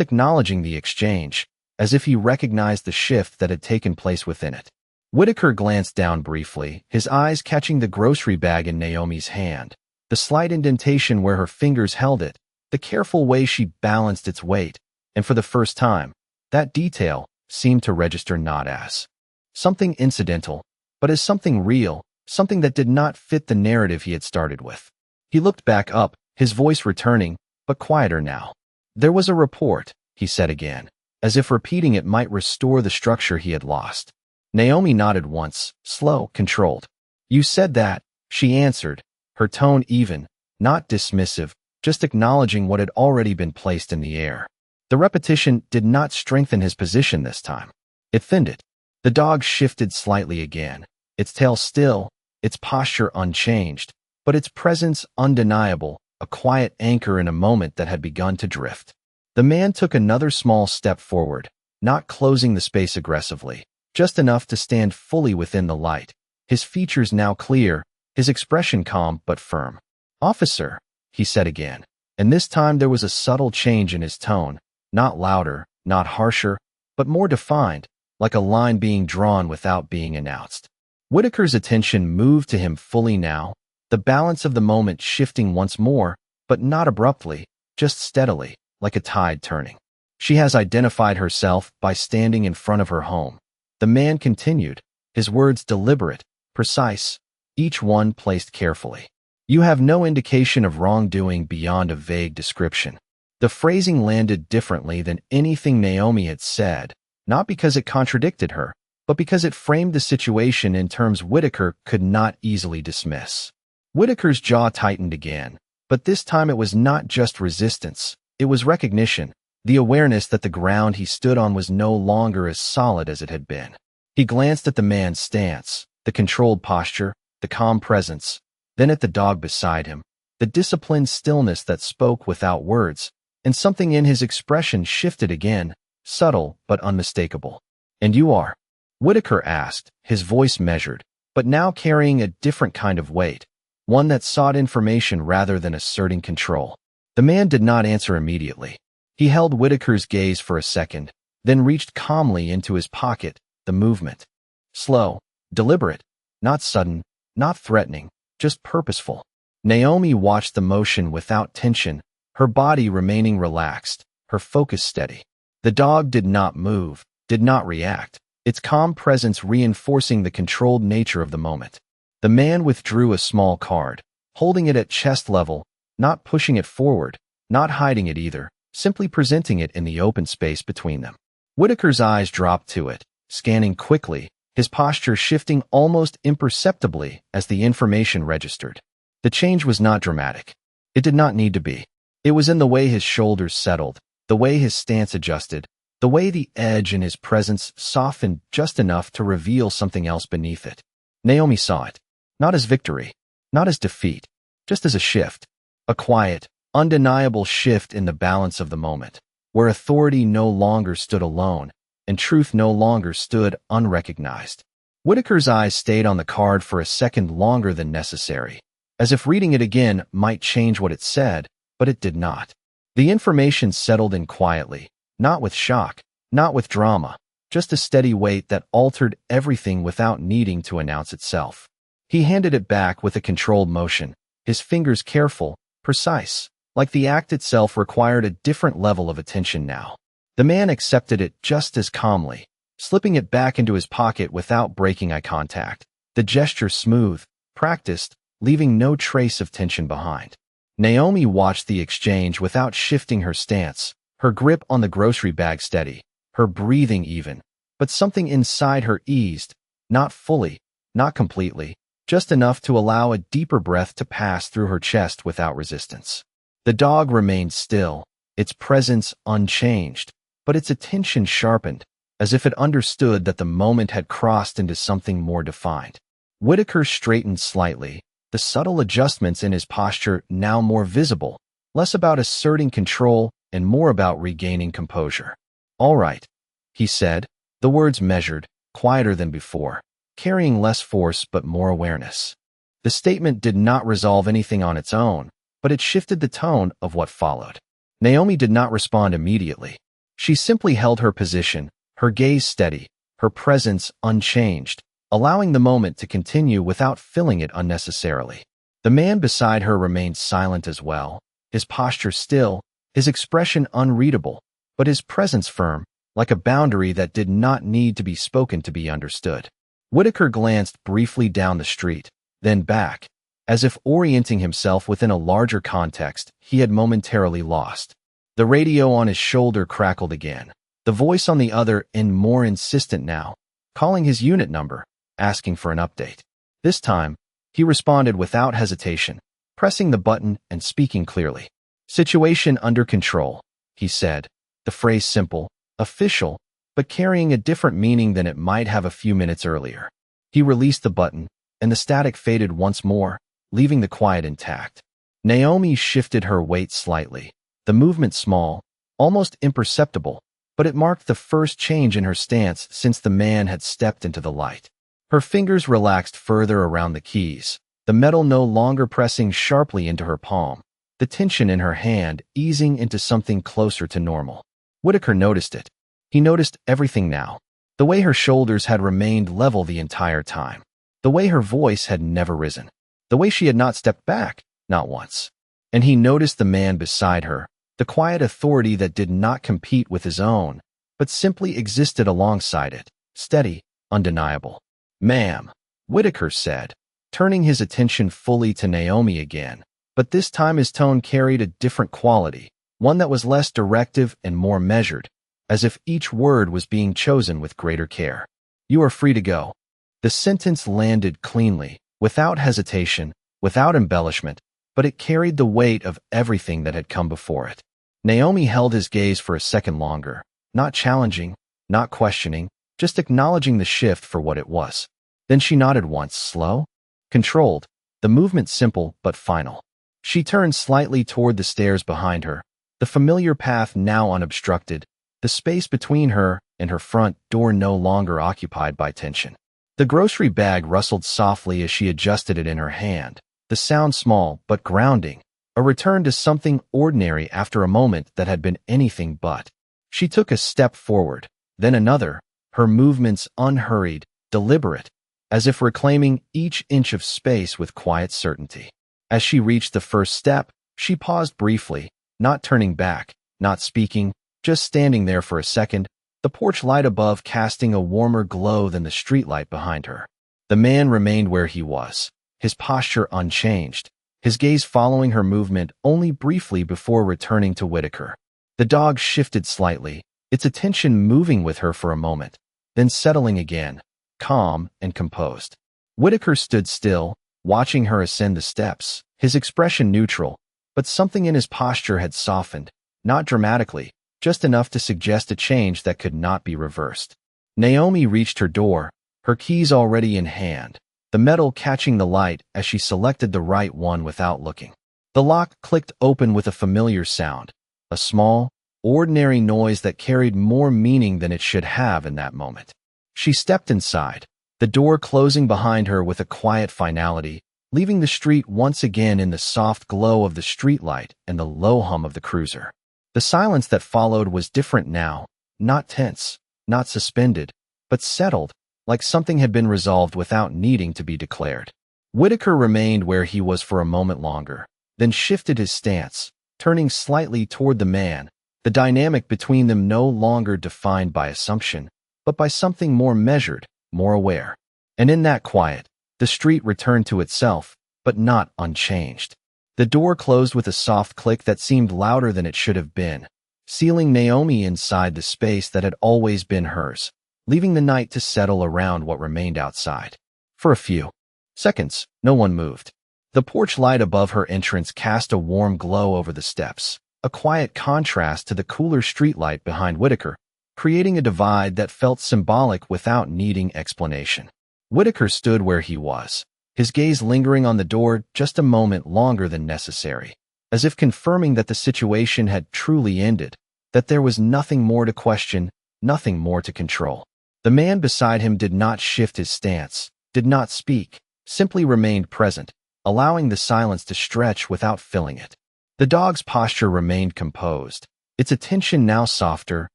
acknowledging the exchange, as if he recognized the shift that had taken place within it. Whitaker glanced down briefly, his eyes catching the grocery bag in Naomi's hand, the slight indentation where her fingers held it, the careful way she balanced its weight, and for the first time, that detail seemed to register not as something incidental, but as something real, something that did not fit the narrative he had started with. He looked back up, his voice returning, but quieter now. "There was a report," he said again, as if repeating it might restore the structure he had lost. Naomi nodded once, slow, controlled. "You said that," she answered, her tone even, not dismissive, just acknowledging what had already been placed in the air. The repetition did not strengthen his position this time. It thinned it. The dog shifted slightly again, its tail still, its posture unchanged, but its presence undeniable, a quiet anchor in a moment that had begun to drift. The man took another small step forward, not closing the space aggressively, just enough to stand fully within the light, his features now clear, his expression calm but firm. "Officer," he said again, and this time there was a subtle change in his tone, not louder, not harsher, but more defined, like a line being drawn without being announced. Whitaker's attention moved to him fully now, the balance of the moment shifting once more, but not abruptly, just steadily, like a tide turning. She has identified herself by standing in front of her home. The man continued, his words deliberate, precise, each one placed carefully. You have no indication of wrongdoing beyond a vague description. The phrasing landed differently than anything Naomi had said, not because it contradicted her, but because it framed the situation in terms Whitaker could not easily dismiss. Whitaker's jaw tightened again, but this time it was not just resistance, it was recognition, the awareness that the ground he stood on was no longer as solid as it had been. He glanced at the man's stance, the controlled posture, the calm presence, then at the dog beside him, the disciplined stillness that spoke without words, and something in his expression shifted again, subtle but unmistakable. "And you are?" Whitaker asked, his voice measured, but now carrying a different kind of weight, one that sought information rather than asserting control. The man did not answer immediately. He held Whitaker's gaze for a second, then reached calmly into his pocket, the movement. Slow, deliberate, not sudden, not threatening, just purposeful. Naomi watched the motion without tension, her body remaining relaxed, her focus steady. The dog did not move, did not react, its calm presence reinforcing the controlled nature of the moment. The man withdrew a small card, holding it at chest level, not pushing it forward, not hiding it either, simply presenting it in the open space between them. Whitaker's eyes dropped to it, scanning quickly, his posture shifting almost imperceptibly as the information registered. The change was not dramatic. It did not need to be. It was in the way his shoulders settled, the way his stance adjusted, the way the edge in his presence softened just enough to reveal something else beneath it. Naomi saw it, not as victory, not as defeat, just as a shift, a quiet, undeniable shift in the balance of the moment, where authority no longer stood alone, and truth no longer stood unrecognized. Whitaker's eyes stayed on the card for a second longer than necessary, as if reading it again might change what it said, but it did not. The information settled in quietly, not with shock, not with drama, just a steady weight that altered everything without needing to announce itself. He handed it back with a controlled motion, his fingers careful, precise, like the act itself required a different level of attention now. The man accepted it just as calmly, slipping it back into his pocket without breaking eye contact, the gesture smooth, practiced, leaving no trace of tension behind. Naomi watched the exchange without shifting her stance, her grip on the grocery bag steady, her breathing even, but something inside her eased, not fully, not completely, just enough to allow a deeper breath to pass through her chest without resistance. The dog remained still, its presence unchanged, but its attention sharpened, as if it understood that the moment had crossed into something more defined. Whitaker straightened slightly, the subtle adjustments in his posture now more visible, less about asserting control and more about regaining composure. "All right," he said, the words measured, quieter than before, carrying less force but more awareness. The statement did not resolve anything on its own, but it shifted the tone of what followed. Naomi did not respond immediately. She simply held her position, her gaze steady, her presence unchanged, allowing the moment to continue without filling it unnecessarily. The man beside her remained silent as well, his posture still, his expression unreadable, but his presence firm, like a boundary that did not need to be spoken to be understood. Whitaker glanced briefly down the street, then back, as if orienting himself within a larger context he had momentarily lost. The radio on his shoulder crackled again, the voice on the other end more insistent now, calling his unit number, asking for an update. This time, he responded without hesitation, pressing the button and speaking clearly. "Situation under control," he said, the phrase simple, official, but carrying a different meaning than it might have a few minutes earlier. He released the button, and the static faded once more, leaving the quiet intact. Naomi shifted her weight slightly, the movement small, almost imperceptible, but it marked the first change in her stance since the man had stepped into the light. Her fingers relaxed further around the keys, the metal no longer pressing sharply into her palm, the tension in her hand easing into something closer to normal. Whitaker noticed it. He noticed everything now. The way her shoulders had remained level the entire time. The way her voice had never risen. The way she had not stepped back, not once. And he noticed the man beside her, the quiet authority that did not compete with his own, but simply existed alongside it, steady, undeniable. "Ma'am," Whitaker said, turning his attention fully to Naomi again, but this time his tone carried a different quality, one that was less directive and more measured, as if each word was being chosen with greater care. "You are free to go." The sentence landed cleanly, without hesitation, without embellishment, but it carried the weight of everything that had come before it. Naomi held his gaze for a second longer, not challenging, not questioning, just acknowledging the shift for what it was. Then she nodded once, slow, controlled, the movement simple but final. She turned slightly toward the stairs behind her, the familiar path now unobstructed, the space between her and her front door no longer occupied by tension. The grocery bag rustled softly as she adjusted it in her hand, the sound small but grounding, a return to something ordinary after a moment that had been anything but. She took a step forward, then another, her movements unhurried, deliberate, as if reclaiming each inch of space with quiet certainty. As she reached the first step, she paused briefly, not turning back, not speaking, just standing there for a second, the porch light above casting a warmer glow than the streetlight behind her. The man remained where he was, his posture unchanged, his gaze following her movement only briefly before returning to Whitaker. The dog shifted slightly, its attention moving with her for a moment, then settling again, calm and composed. Whitaker stood still, watching her ascend the steps, his expression neutral, but something in his posture had softened, not dramatically, just enough to suggest a change that could not be reversed. Naomi reached her door, her keys already in hand, the metal catching the light as she selected the right one without looking. The lock clicked open with a familiar sound, a small, ordinary noise that carried more meaning than it should have in that moment. She stepped inside, the door closing behind her with a quiet finality, leaving the street once again in the soft glow of the streetlight and the low hum of the cruiser. The silence that followed was different now, not tense, not suspended, but settled, like something had been resolved without needing to be declared. Whitaker remained where he was for a moment longer, then shifted his stance, turning slightly toward the man, the dynamic between them no longer defined by assumption, but by something more measured, more aware. And in that quiet, the street returned to itself, but not unchanged. The door closed with a soft click that seemed louder than it should have been, sealing Naomi inside the space that had always been hers, leaving the night to settle around what remained outside. For a few seconds, no one moved. The porch light above her entrance cast a warm glow over the steps, a quiet contrast to the cooler streetlight behind Whitaker, creating a divide that felt symbolic without needing explanation. Whitaker stood where he was, his gaze lingering on the door just a moment longer than necessary, as if confirming that the situation had truly ended, that there was nothing more to question, nothing more to control. The man beside him did not shift his stance, did not speak, simply remained present, allowing the silence to stretch without filling it. The dog's posture remained composed, its attention now softer,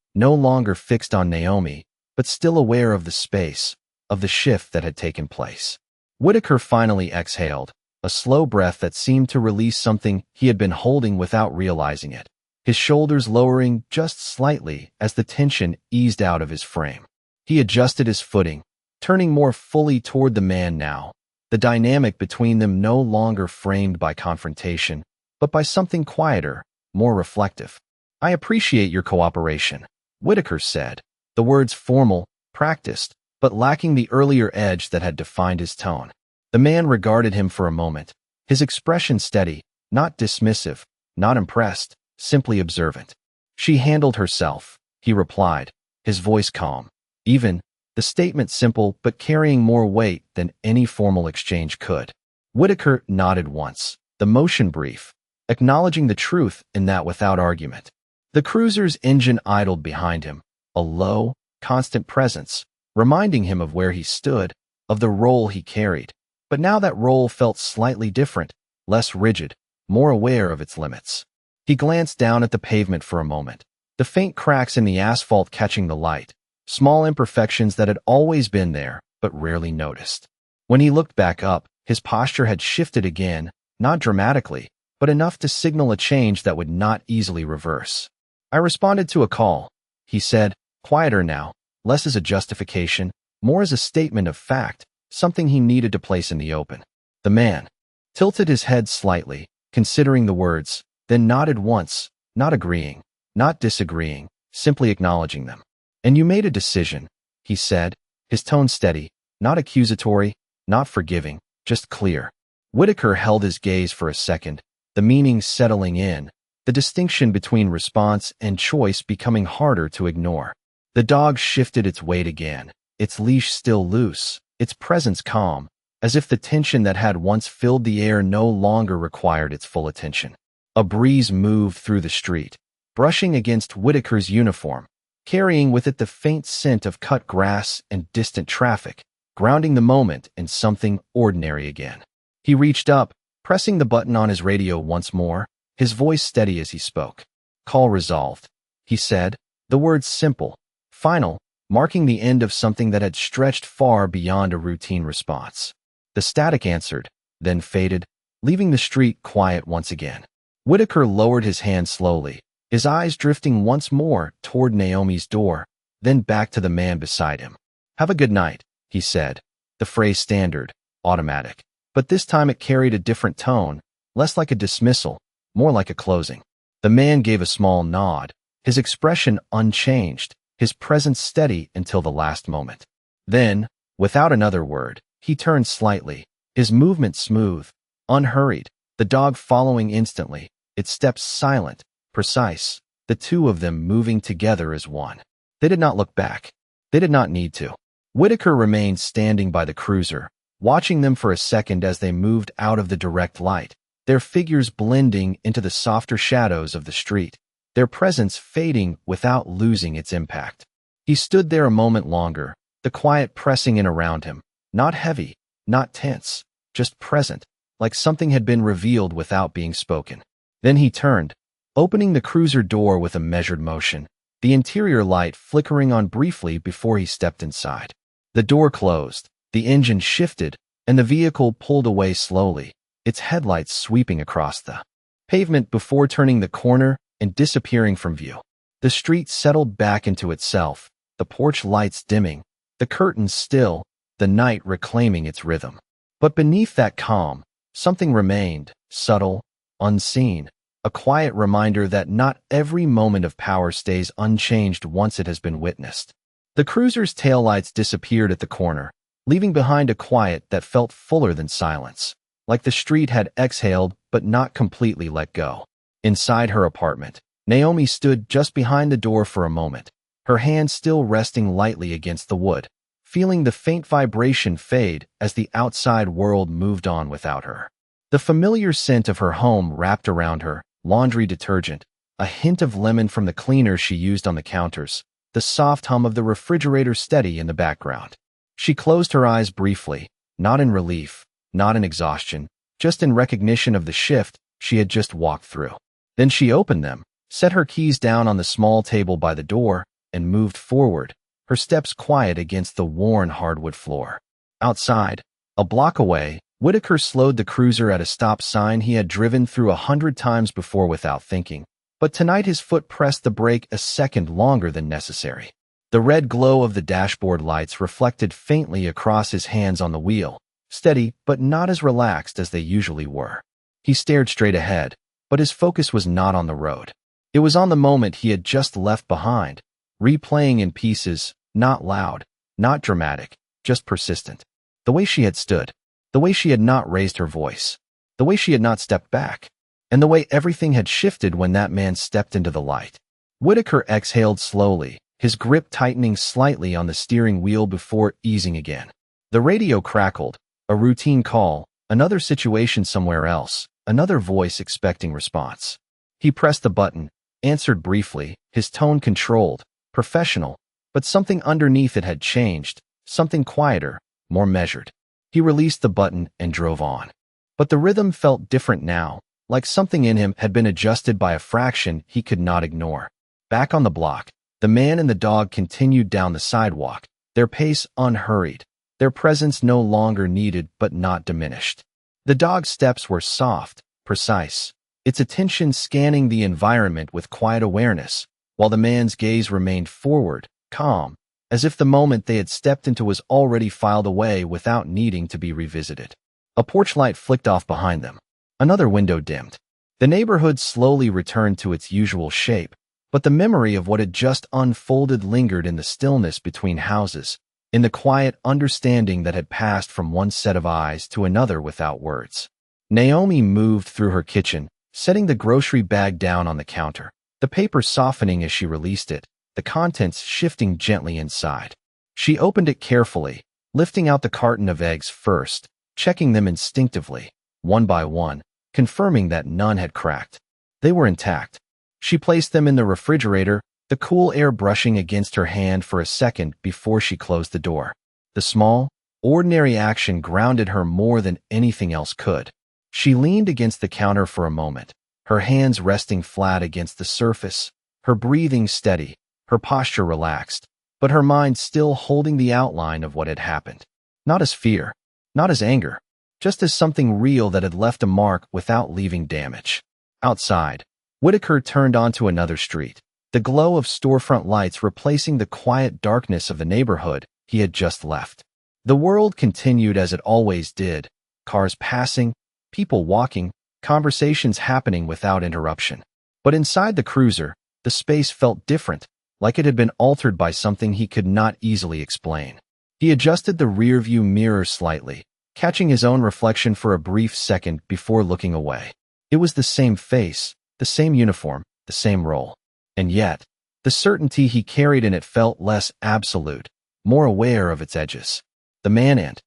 no longer fixed on Naomi, but still aware of the space, of the shift that had taken place. Whitaker finally exhaled, a slow breath that seemed to release something he had been holding without realizing it, his shoulders lowering just slightly as the tension eased out of his frame. He adjusted his footing, turning more fully toward the man now, the dynamic between them no longer framed by confrontation, but by something quieter, more reflective. "I appreciate your cooperation," Whitaker said, the words formal, practiced, but lacking the earlier edge that had defined his tone. The man regarded him for a moment, his expression steady, not dismissive, not impressed, simply observant. "She handled herself," he replied, his voice calm. Even, the statement simple but carrying more weight than any formal exchange could. Whitaker nodded once, the motion brief, acknowledging the truth in that without argument. The cruiser's engine idled behind him, a low, constant presence, reminding him of where he stood, of the role he carried. But now that role felt slightly different, less rigid, more aware of its limits. He glanced down at the pavement for a moment, the faint cracks in the asphalt catching the light, small imperfections that had always been there, but rarely noticed. When he looked back up, his posture had shifted again, not dramatically, but enough to signal a change that would not easily reverse. "I responded to a call," he said, quieter now, less as a justification, more as a statement of fact, something he needed to place in the open. The man tilted his head slightly, considering the words, then nodded once, not agreeing, not disagreeing, simply acknowledging them. "And you made a decision," he said, his tone steady, not accusatory, not forgiving, just clear. Whitaker held his gaze for a second, the meaning settling in, the distinction between response and choice becoming harder to ignore. The dog shifted its weight again, its leash still loose, its presence calm, as if the tension that had once filled the air no longer required its full attention. A breeze moved through the street, brushing against Whitaker's uniform, carrying with it the faint scent of cut grass and distant traffic, grounding the moment in something ordinary again. He reached up, pressing the button on his radio once more, his voice steady as he spoke. "Call resolved," he said, the words simple, final, marking the end of something that had stretched far beyond a routine response. The static answered, then faded, leaving the street quiet once again. Whitaker lowered his hand slowly, his eyes drifting once more toward Naomi's door, then back to the man beside him. "Have a good night," he said, the phrase standard, automatic. But this time it carried a different tone, less like a dismissal, more like a closing. The man gave a small nod, his expression unchanged, his presence steady until the last moment. Then, without another word, he turned slightly, his movement smooth, unhurried, the dog following instantly, its steps silent, precise, the two of them moving together as one. They did not look back. They did not need to. Whitaker remained standing by the cruiser, watching them for a second as they moved out of the direct light, their figures blending into the softer shadows of the street, their presence fading without losing its impact. He stood there a moment longer, the quiet pressing in around him, not heavy, not tense, just present, like something had been revealed without being spoken. Then he turned, opening the cruiser door with a measured motion, the interior light flickering on briefly before he stepped inside. The door closed, the engine shifted, and the vehicle pulled away slowly, its headlights sweeping across the pavement before turning the corner and disappearing from view. The street settled back into itself, the porch lights dimming, the curtains still, the night reclaiming its rhythm. But beneath that calm, something remained, subtle, unseen, a quiet reminder that not every moment of power stays unchanged once it has been witnessed. The cruiser's taillights disappeared at the corner, leaving behind a quiet that felt fuller than silence, like the street had exhaled but not completely let go. Inside her apartment, Naomi stood just behind the door for a moment, her hand still resting lightly against the wood, feeling the faint vibration fade as the outside world moved on without her. The familiar scent of her home wrapped around her, laundry detergent, a hint of lemon from the cleaner she used on the counters, the soft hum of the refrigerator steady in the background. She closed her eyes briefly, not in relief, not in exhaustion, just in recognition of the shift she had just walked through. Then she opened them, set her keys down on the small table by the door, and moved forward, her steps quiet against the worn hardwood floor. Outside, a block away, Whitaker slowed the cruiser at a stop sign he had driven through 100 times before without thinking, but tonight his foot pressed the brake a second longer than necessary. The red glow of the dashboard lights reflected faintly across his hands on the wheel, steady but not as relaxed as they usually were. He stared straight ahead, but his focus was not on the road. It was on the moment he had just left behind, replaying in pieces, not loud, not dramatic, just persistent. The way she had stood, the way she had not raised her voice, the way she had not stepped back, and the way everything had shifted when that man stepped into the light. Whitaker exhaled slowly, his grip tightening slightly on the steering wheel before easing again. The radio crackled, a routine call, another situation somewhere else, another voice expecting response. He pressed the button, answered briefly, his tone controlled, professional, but something underneath it had changed, something quieter, more measured. He released the button and drove on. But the rhythm felt different now, like something in him had been adjusted by a fraction he could not ignore. Back on the block, the man and the dog continued down the sidewalk, their pace unhurried, their presence no longer needed but not diminished. The dog's steps were soft, precise, its attention scanning the environment with quiet awareness, while the man's gaze remained forward, calm, as if the moment they had stepped into was already filed away without needing to be revisited. A porch light flicked off behind them. Another window dimmed. The neighborhood slowly returned to its usual shape, but the memory of what had just unfolded lingered in the stillness between houses, in the quiet understanding that had passed from one set of eyes to another without words. Naomi moved through her kitchen, setting the grocery bag down on the counter, the paper softening as she released it, the contents shifting gently inside. She opened it carefully, lifting out the carton of eggs first, checking them instinctively, one by one, confirming that none had cracked. They were intact. She placed them in the refrigerator, the cool air brushing against her hand for a second before she closed the door. The small, ordinary action grounded her more than anything else could. She leaned against the counter for a moment, her hands resting flat against the surface, her breathing steady, her posture relaxed, but her mind still holding the outline of what had happened. Not as fear, not as anger, just as something real that had left a mark without leaving damage. Outside, Whitaker turned onto another street, the glow of storefront lights replacing the quiet darkness of the neighborhood he had just left. The world continued as it always did, cars passing, people walking, conversations happening without interruption. But inside the cruiser, the space felt different, like it had been altered by something he could not easily explain. He adjusted the rearview mirror slightly, catching his own reflection for a brief second before looking away. It was the same face, the same uniform, the same role. And yet, the certainty he carried in it felt less absolute, more aware of its edges. The man and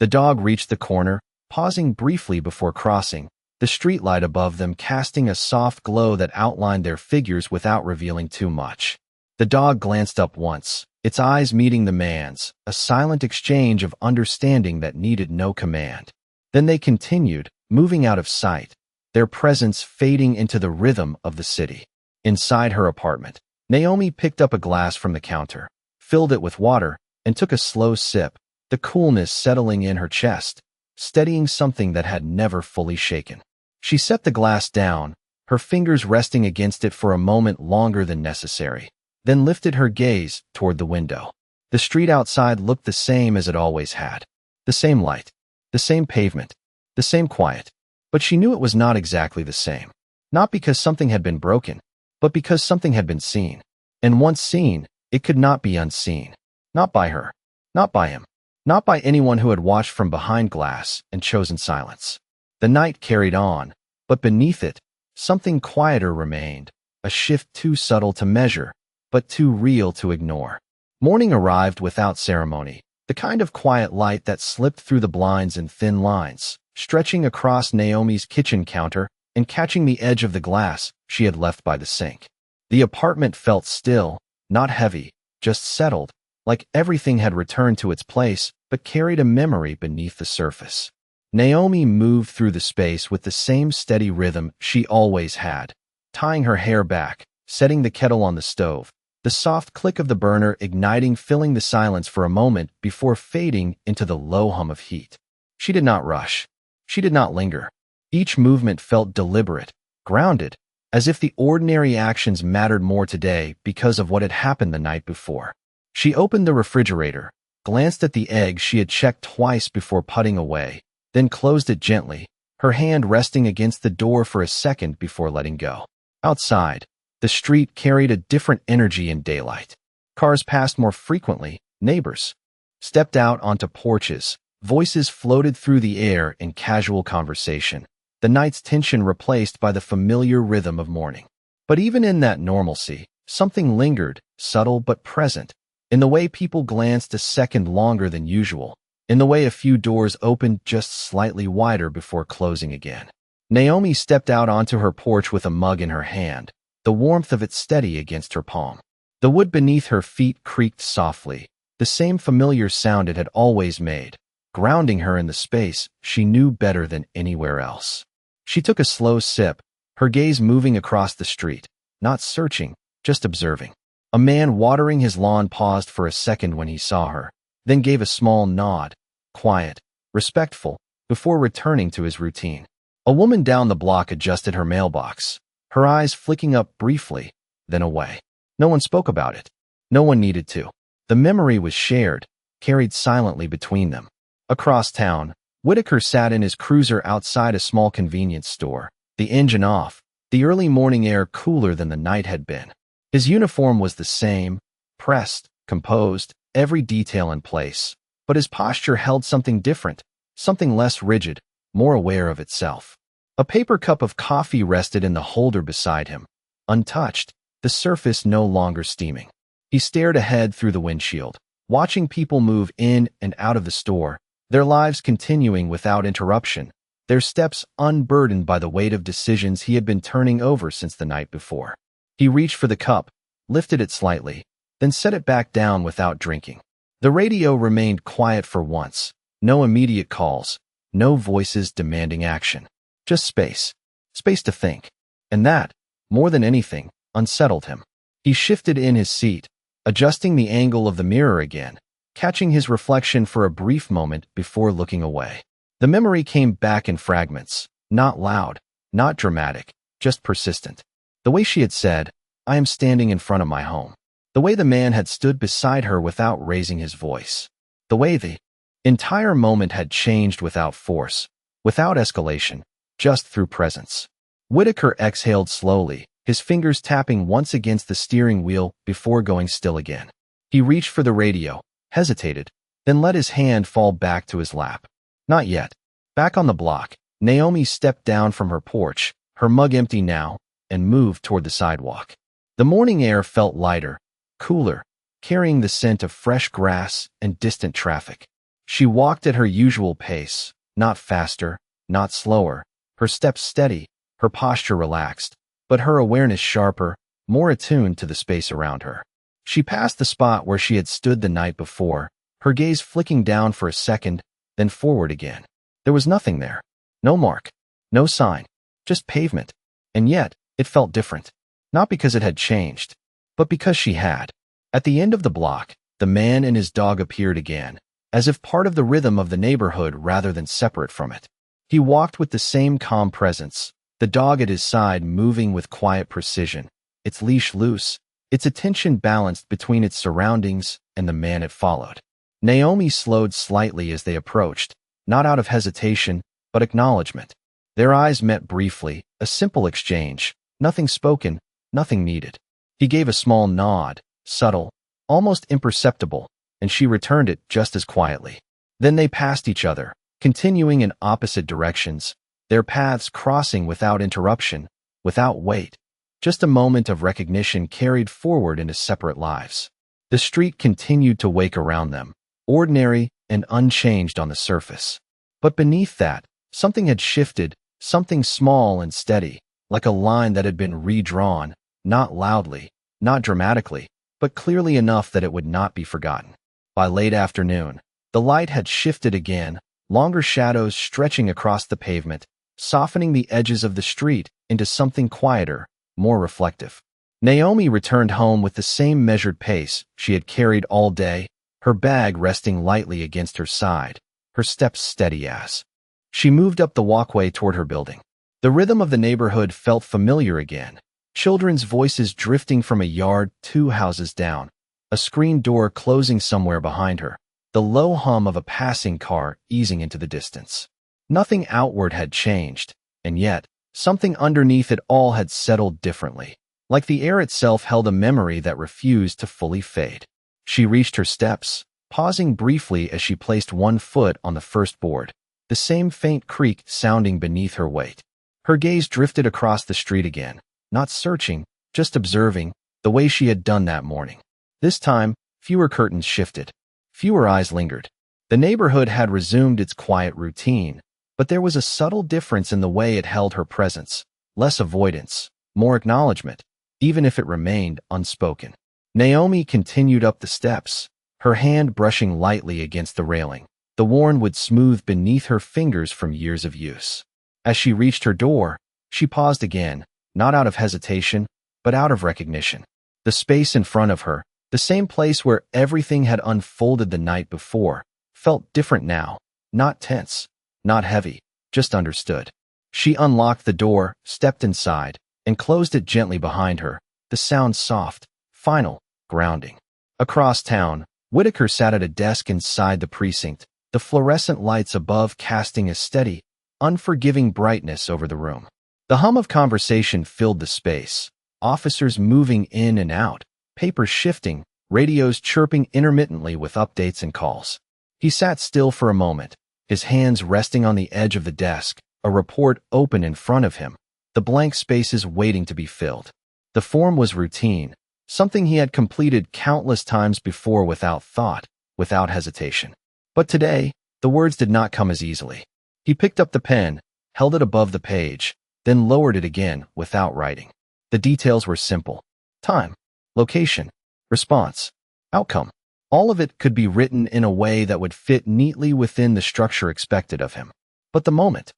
the dog reached the corner, pausing briefly before crossing, the streetlight above them casting a soft glow that outlined their figures without revealing too much. The dog glanced up once, its eyes meeting the man's, a silent exchange of understanding that needed no command. Then they continued, moving out of sight, their presence fading into the rhythm of the city. Inside her apartment, Naomi picked up a glass from the counter, filled it with water, and took a slow sip, the coolness settling in her chest, steadying something that had never fully shaken. She set the glass down, her fingers resting against it for a moment longer than necessary, then lifted her gaze toward the window. The street outside looked the same as it always had. The same light, the same pavement, the same quiet. But she knew it was not exactly the same. Not because something had been broken, but because something had been seen. And once seen, it could not be unseen. Not by her, not by him, not by anyone who had watched from behind glass and chosen silence. The night carried on, but beneath it, something quieter remained, a shift too subtle to measure, but too real to ignore. Morning arrived without ceremony, the kind of quiet light that slipped through the blinds in thin lines, stretching across Naomi's kitchen counter and catching the edge of the glass she had left by the sink. The apartment felt still, not heavy, just settled, like everything had returned to its place but carried a memory beneath the surface. Naomi moved through the space with the same steady rhythm she always had, tying her hair back, setting the kettle on the stove, the soft click of the burner igniting, filling the silence for a moment before fading into the low hum of heat. She did not rush. She did not linger. Each movement felt deliberate, grounded, as if the ordinary actions mattered more today because of what had happened the night before. She opened the refrigerator, glanced at the eggs she had checked twice before putting away, then closed it gently, her hand resting against the door for a second before letting go. Outside, the street carried a different energy in daylight. Cars passed more frequently, neighbors stepped out onto porches, voices floated through the air in casual conversation, the night's tension replaced by the familiar rhythm of morning. But even in that normalcy, something lingered, subtle but present, in the way people glanced a second longer than usual, in the way a few doors opened just slightly wider before closing again. Naomi stepped out onto her porch with a mug in her hand, the warmth of it steady against her palm. The wood beneath her feet creaked softly, the same familiar sound it had always made, grounding her in the space she knew better than anywhere else. She took a slow sip, her gaze moving across the street, not searching, just observing. A man watering his lawn paused for a second when he saw her, then gave a small nod, quiet, respectful, before returning to his routine. A woman down the block adjusted her mailbox, her eyes flicking up briefly, then away. No one spoke about it. No one needed to. The memory was shared, carried silently between them. Across town, Whitaker sat in his cruiser outside a small convenience store, the engine off, the early morning air cooler than the night had been. His uniform was the same, pressed, composed, every detail in place, but his posture held something different, something less rigid, more aware of itself. A paper cup of coffee rested in the holder beside him, untouched, the surface no longer steaming. He stared ahead through the windshield, watching people move in and out of the store, their lives continuing without interruption, their steps unburdened by the weight of decisions he had been turning over since the night before. He reached for the cup, lifted it slightly, then set it back down without drinking. The radio remained quiet for once, no immediate calls, no voices demanding action. Just space. Space to think. And that, more than anything, unsettled him. He shifted in his seat, adjusting the angle of the mirror again, catching his reflection for a brief moment before looking away. The memory came back in fragments, not loud, not dramatic, just persistent. The way she had said, "I am standing in front of my home." The way the man had stood beside her without raising his voice. The way the entire moment had changed without force, without escalation, just through presence. Whitaker exhaled slowly, his fingers tapping once against the steering wheel before going still again. He reached for the radio, hesitated, then let his hand fall back to his lap. Not yet. Back on the block, Naomi stepped down from her porch, her mug empty now, and moved toward the sidewalk. The morning air felt lighter, cooler, carrying the scent of fresh grass and distant traffic. She walked at her usual pace, not faster, not slower, her steps steady, her posture relaxed, but her awareness sharper, more attuned to the space around her. She passed the spot where she had stood the night before, her gaze flicking down for a second, then forward again. There was nothing there. No mark. No sign. Just pavement. And yet, it felt different. Not because it had changed, but because she had. At the end of the block, the man and his dog appeared again, as if part of the rhythm of the neighborhood rather than separate from it. He walked with the same calm presence, the dog at his side moving with quiet precision, its leash loose, its attention balanced between its surroundings and the man it followed. Naomi slowed slightly as they approached, not out of hesitation, but acknowledgement. Their eyes met briefly, a simple exchange, nothing spoken, nothing needed. He gave a small nod, subtle, almost imperceptible, and she returned it just as quietly. Then they passed each other, continuing in opposite directions, their paths crossing without interruption, without wait, just a moment of recognition carried forward into separate lives. The street continued to wake around them, ordinary and unchanged on the surface. But beneath that, something had shifted, something small and steady, like a line that had been redrawn, not loudly, not dramatically, but clearly enough that it would not be forgotten. By late afternoon, the light had shifted again, longer shadows stretching across the pavement, softening the edges of the street into something quieter, more reflective. Naomi returned home with the same measured pace she had carried all day, her bag resting lightly against her side, her steps steady as she moved up the walkway toward her building. The rhythm of the neighborhood felt familiar again, children's voices drifting from a yard 2 houses down, a screen door closing somewhere behind her, the low hum of a passing car easing into the distance. Nothing outward had changed, and yet, something underneath it all had settled differently, like the air itself held a memory that refused to fully fade. She reached her steps, pausing briefly as she placed one foot on the first board, the same faint creak sounding beneath her weight. Her gaze drifted across the street again, not searching, just observing, the way she had done that morning. This time, fewer curtains shifted, fewer eyes lingered. The neighborhood had resumed its quiet routine, but there was a subtle difference in the way it held her presence, less avoidance, more acknowledgement, even if it remained unspoken. Naomi continued up the steps, her hand brushing lightly against the railing, the worn wood smooth beneath her fingers from years of use. As she reached her door, she paused again, not out of hesitation, but out of recognition. The space in front of her, the same place where everything had unfolded the night before, felt different now, not tense, not heavy, just understood. She unlocked the door, stepped inside, and closed it gently behind her, the sound soft, final, grounding. Across town, Whitaker sat at a desk inside the precinct, the fluorescent lights above casting a steady, unforgiving brightness over the room. The hum of conversation filled the space, officers moving in and out, papers shifting, radios chirping intermittently with updates and calls. He sat still for a moment, his hands resting on the edge of the desk, a report open in front of him, the blank spaces waiting to be filled. The form was routine, something he had completed countless times before without thought, without hesitation. But today, the words did not come as easily. He picked up the pen, held it above the page, then lowered it again without writing. The details were simple. Time, location, response, outcome. All of it could be written in a way that would fit neatly within the structure expected of him. But the moment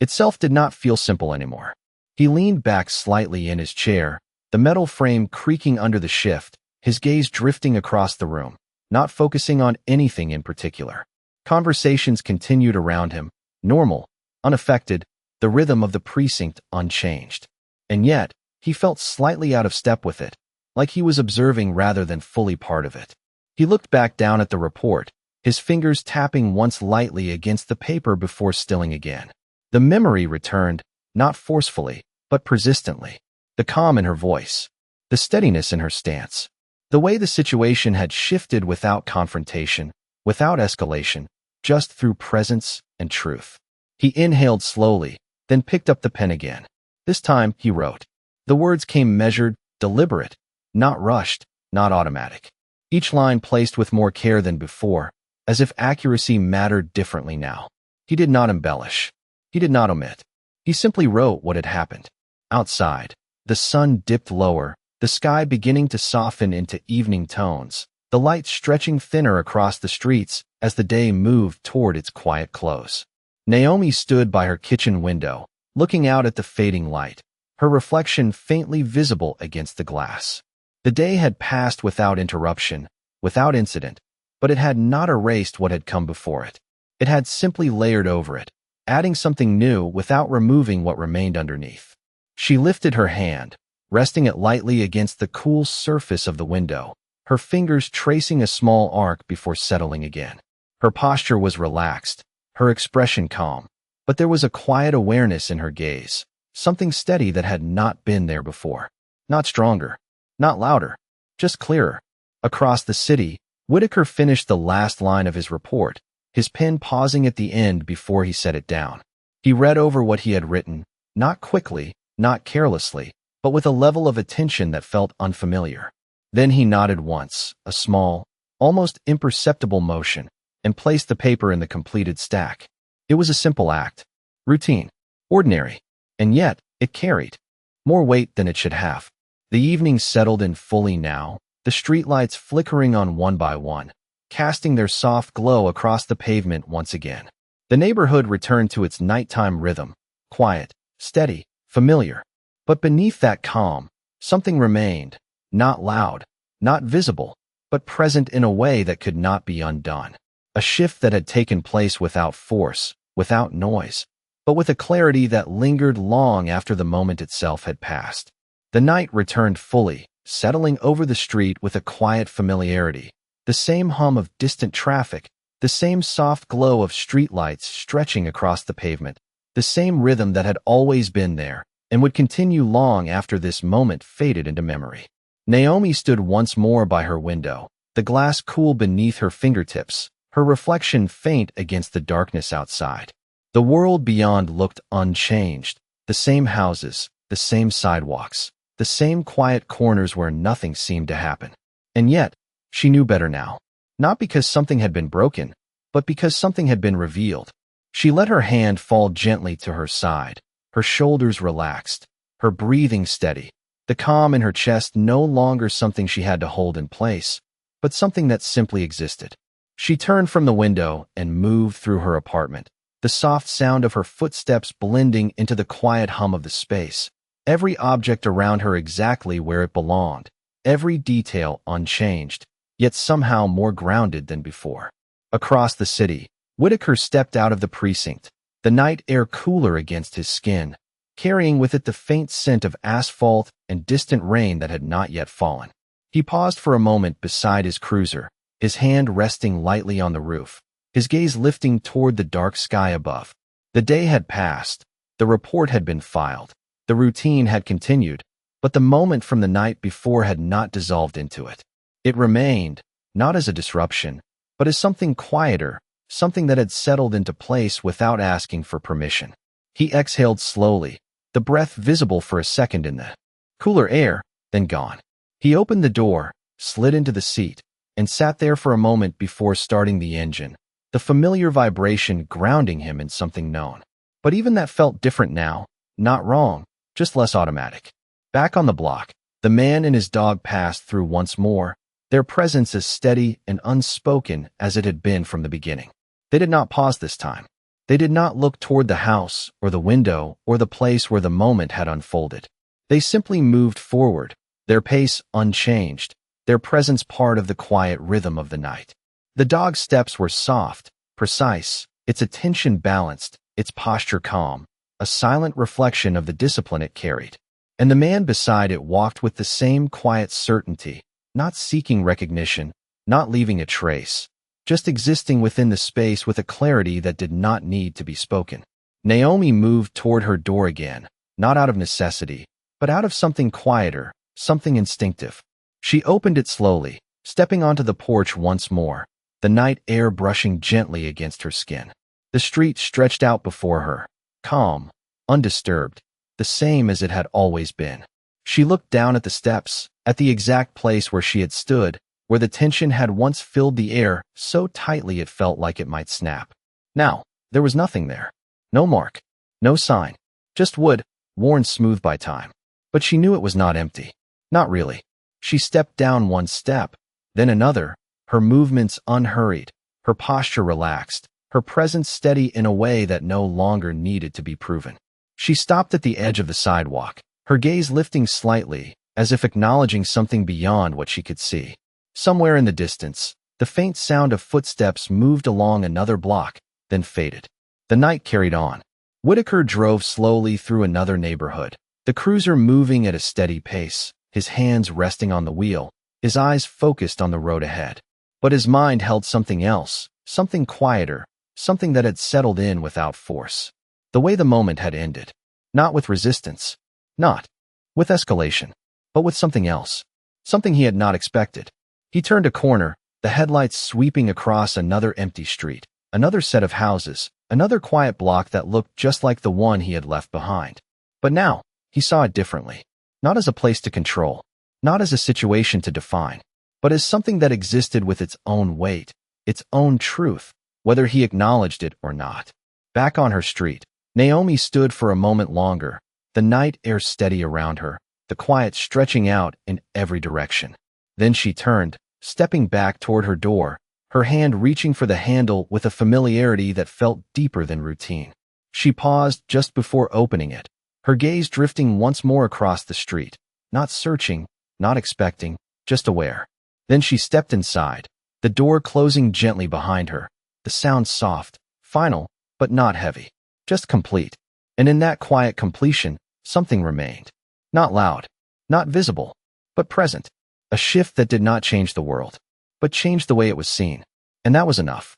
itself did not feel simple anymore. He leaned back slightly in his chair, the metal frame creaking under the shift, his gaze drifting across the room, not focusing on anything in particular. Conversations continued around him, normal, unaffected, the rhythm of the precinct unchanged. And yet, he felt slightly out of step with it, like he was observing rather than fully part of it. He looked back down at the report, his fingers tapping once lightly against the paper before stilling again. The memory returned, not forcefully, but persistently. The calm in her voice, the steadiness in her stance, the way the situation had shifted without confrontation, without escalation, just through presence and truth. He inhaled slowly, then picked up the pen again. This time, he wrote. The words came measured, deliberate, not rushed, not automatic. Each line placed with more care than before, as if accuracy mattered differently now. He did not embellish. He did not omit. He simply wrote what had happened. Outside, the sun dipped lower, the sky beginning to soften into evening tones, the light stretching thinner across the streets as the day moved toward its quiet close. Naomi stood by her kitchen window, looking out at the fading light, her reflection faintly visible against the glass. The day had passed without interruption, without incident, but it had not erased what had come before it. It had simply layered over it, adding something new without removing what remained underneath. She lifted her hand, resting it lightly against the cool surface of the window, her fingers tracing a small arc before settling again. Her posture was relaxed, her expression calm, but there was a quiet awareness in her gaze, something steady that had not been there before. Not stronger, not louder, just clearer. Across the city, Whitaker finished the last line of his report, his pen pausing at the end before he set it down. He read over what he had written, not quickly, not carelessly, but with a level of attention that felt unfamiliar. Then he nodded once, a small, almost imperceptible motion, and placed the paper in the completed stack. It was a simple act. Routine. Ordinary. And yet, it carried more weight than it should have. The evening settled in fully now, the streetlights flickering on one by one, casting their soft glow across the pavement once again. The neighborhood returned to its nighttime rhythm, quiet, steady, familiar. But beneath that calm, something remained, not loud, not visible, but present in a way that could not be undone. A shift that had taken place without force, without noise, but with a clarity that lingered long after the moment itself had passed. The night returned fully, settling over the street with a quiet familiarity, the same hum of distant traffic, the same soft glow of streetlights stretching across the pavement, the same rhythm that had always been there and would continue long after this moment faded into memory. Naomi stood once more by her window, the glass cool beneath her fingertips, her reflection faint against the darkness outside. The world beyond looked unchanged, the same houses, the same sidewalks, the same quiet corners where nothing seemed to happen. And yet, she knew better now. Not because something had been broken, but because something had been revealed. She let her hand fall gently to her side, her shoulders relaxed, her breathing steady, the calm in her chest no longer something she had to hold in place, but something that simply existed. She turned from the window and moved through her apartment, the soft sound of her footsteps blending into the quiet hum of the space, every object around her exactly where it belonged, every detail unchanged, yet somehow more grounded than before. Across the city, Whitaker stepped out of the precinct, the night air cooler against his skin, carrying with it the faint scent of asphalt and distant rain that had not yet fallen. He paused for a moment beside his cruiser, his hand resting lightly on the roof, his gaze lifting toward the dark sky above. The day had passed, the report had been filed, the routine had continued, but the moment from the night before had not dissolved into it. It remained, not as a disruption, but as something quieter, something that had settled into place without asking for permission. He exhaled slowly, the breath visible for a second in the cooler air, then gone. He opened the door, slid into the seat, and sat there for a moment before starting the engine, the familiar vibration grounding him in something known. But even that felt different now, not wrong, just less automatic. Back on the block, the man and his dog passed through once more, their presence as steady and unspoken as it had been from the beginning. They did not pause this time. They did not look toward the house or the window or the place where the moment had unfolded. They simply moved forward, their pace unchanged, their presence part of the quiet rhythm of the night. The dog's steps were soft, precise, its attention balanced, its posture calm, a silent reflection of the discipline it carried. And the man beside it walked with the same quiet certainty, not seeking recognition, not leaving a trace, just existing within the space with a clarity that did not need to be spoken. Naomi moved toward her door again, not out of necessity, but out of something quieter, something instinctive. She opened it slowly, stepping onto the porch once more, the night air brushing gently against her skin. The street stretched out before her, calm, undisturbed, the same as it had always been. She looked down at the steps, at the exact place where she had stood, where the tension had once filled the air so tightly it felt like it might snap. Now, there was nothing there. No mark, no sign, just wood, worn smooth by time. But she knew it was not empty. Not really. She stepped down one step, then another, her movements unhurried, her posture relaxed, her presence steady in a way that no longer needed to be proven. She stopped at the edge of the sidewalk, her gaze lifting slightly, as if acknowledging something beyond what she could see. Somewhere in the distance, the faint sound of footsteps moved along another block, then faded. The night carried on. Whitaker drove slowly through another neighborhood, the cruiser moving at a steady pace, his hands resting on the wheel, his eyes focused on the road ahead. But his mind held something else, something quieter, something that had settled in without force. The way the moment had ended. Not with resistance, not with escalation, but with something else, something he had not expected. He turned a corner, the headlights sweeping across another empty street, another set of houses, another quiet block that looked just like the one he had left behind. But now, he saw it differently, not as a place to control, not as a situation to define, but as something that existed with its own weight, its own truth, whether he acknowledged it or not. Back on her street, Naomi stood for a moment longer, the night air steady around her, the quiet stretching out in every direction. Then she turned, stepping back toward her door, her hand reaching for the handle with a familiarity that felt deeper than routine. She paused just before opening it, her gaze drifting once more across the street, not searching, not expecting, just aware. Then she stepped inside, the door closing gently behind her, the sound soft, final, but not heavy, just complete. And in that quiet completion, something remained. Not loud, not visible, but present. A shift that did not change the world, but changed the way it was seen. And that was enough.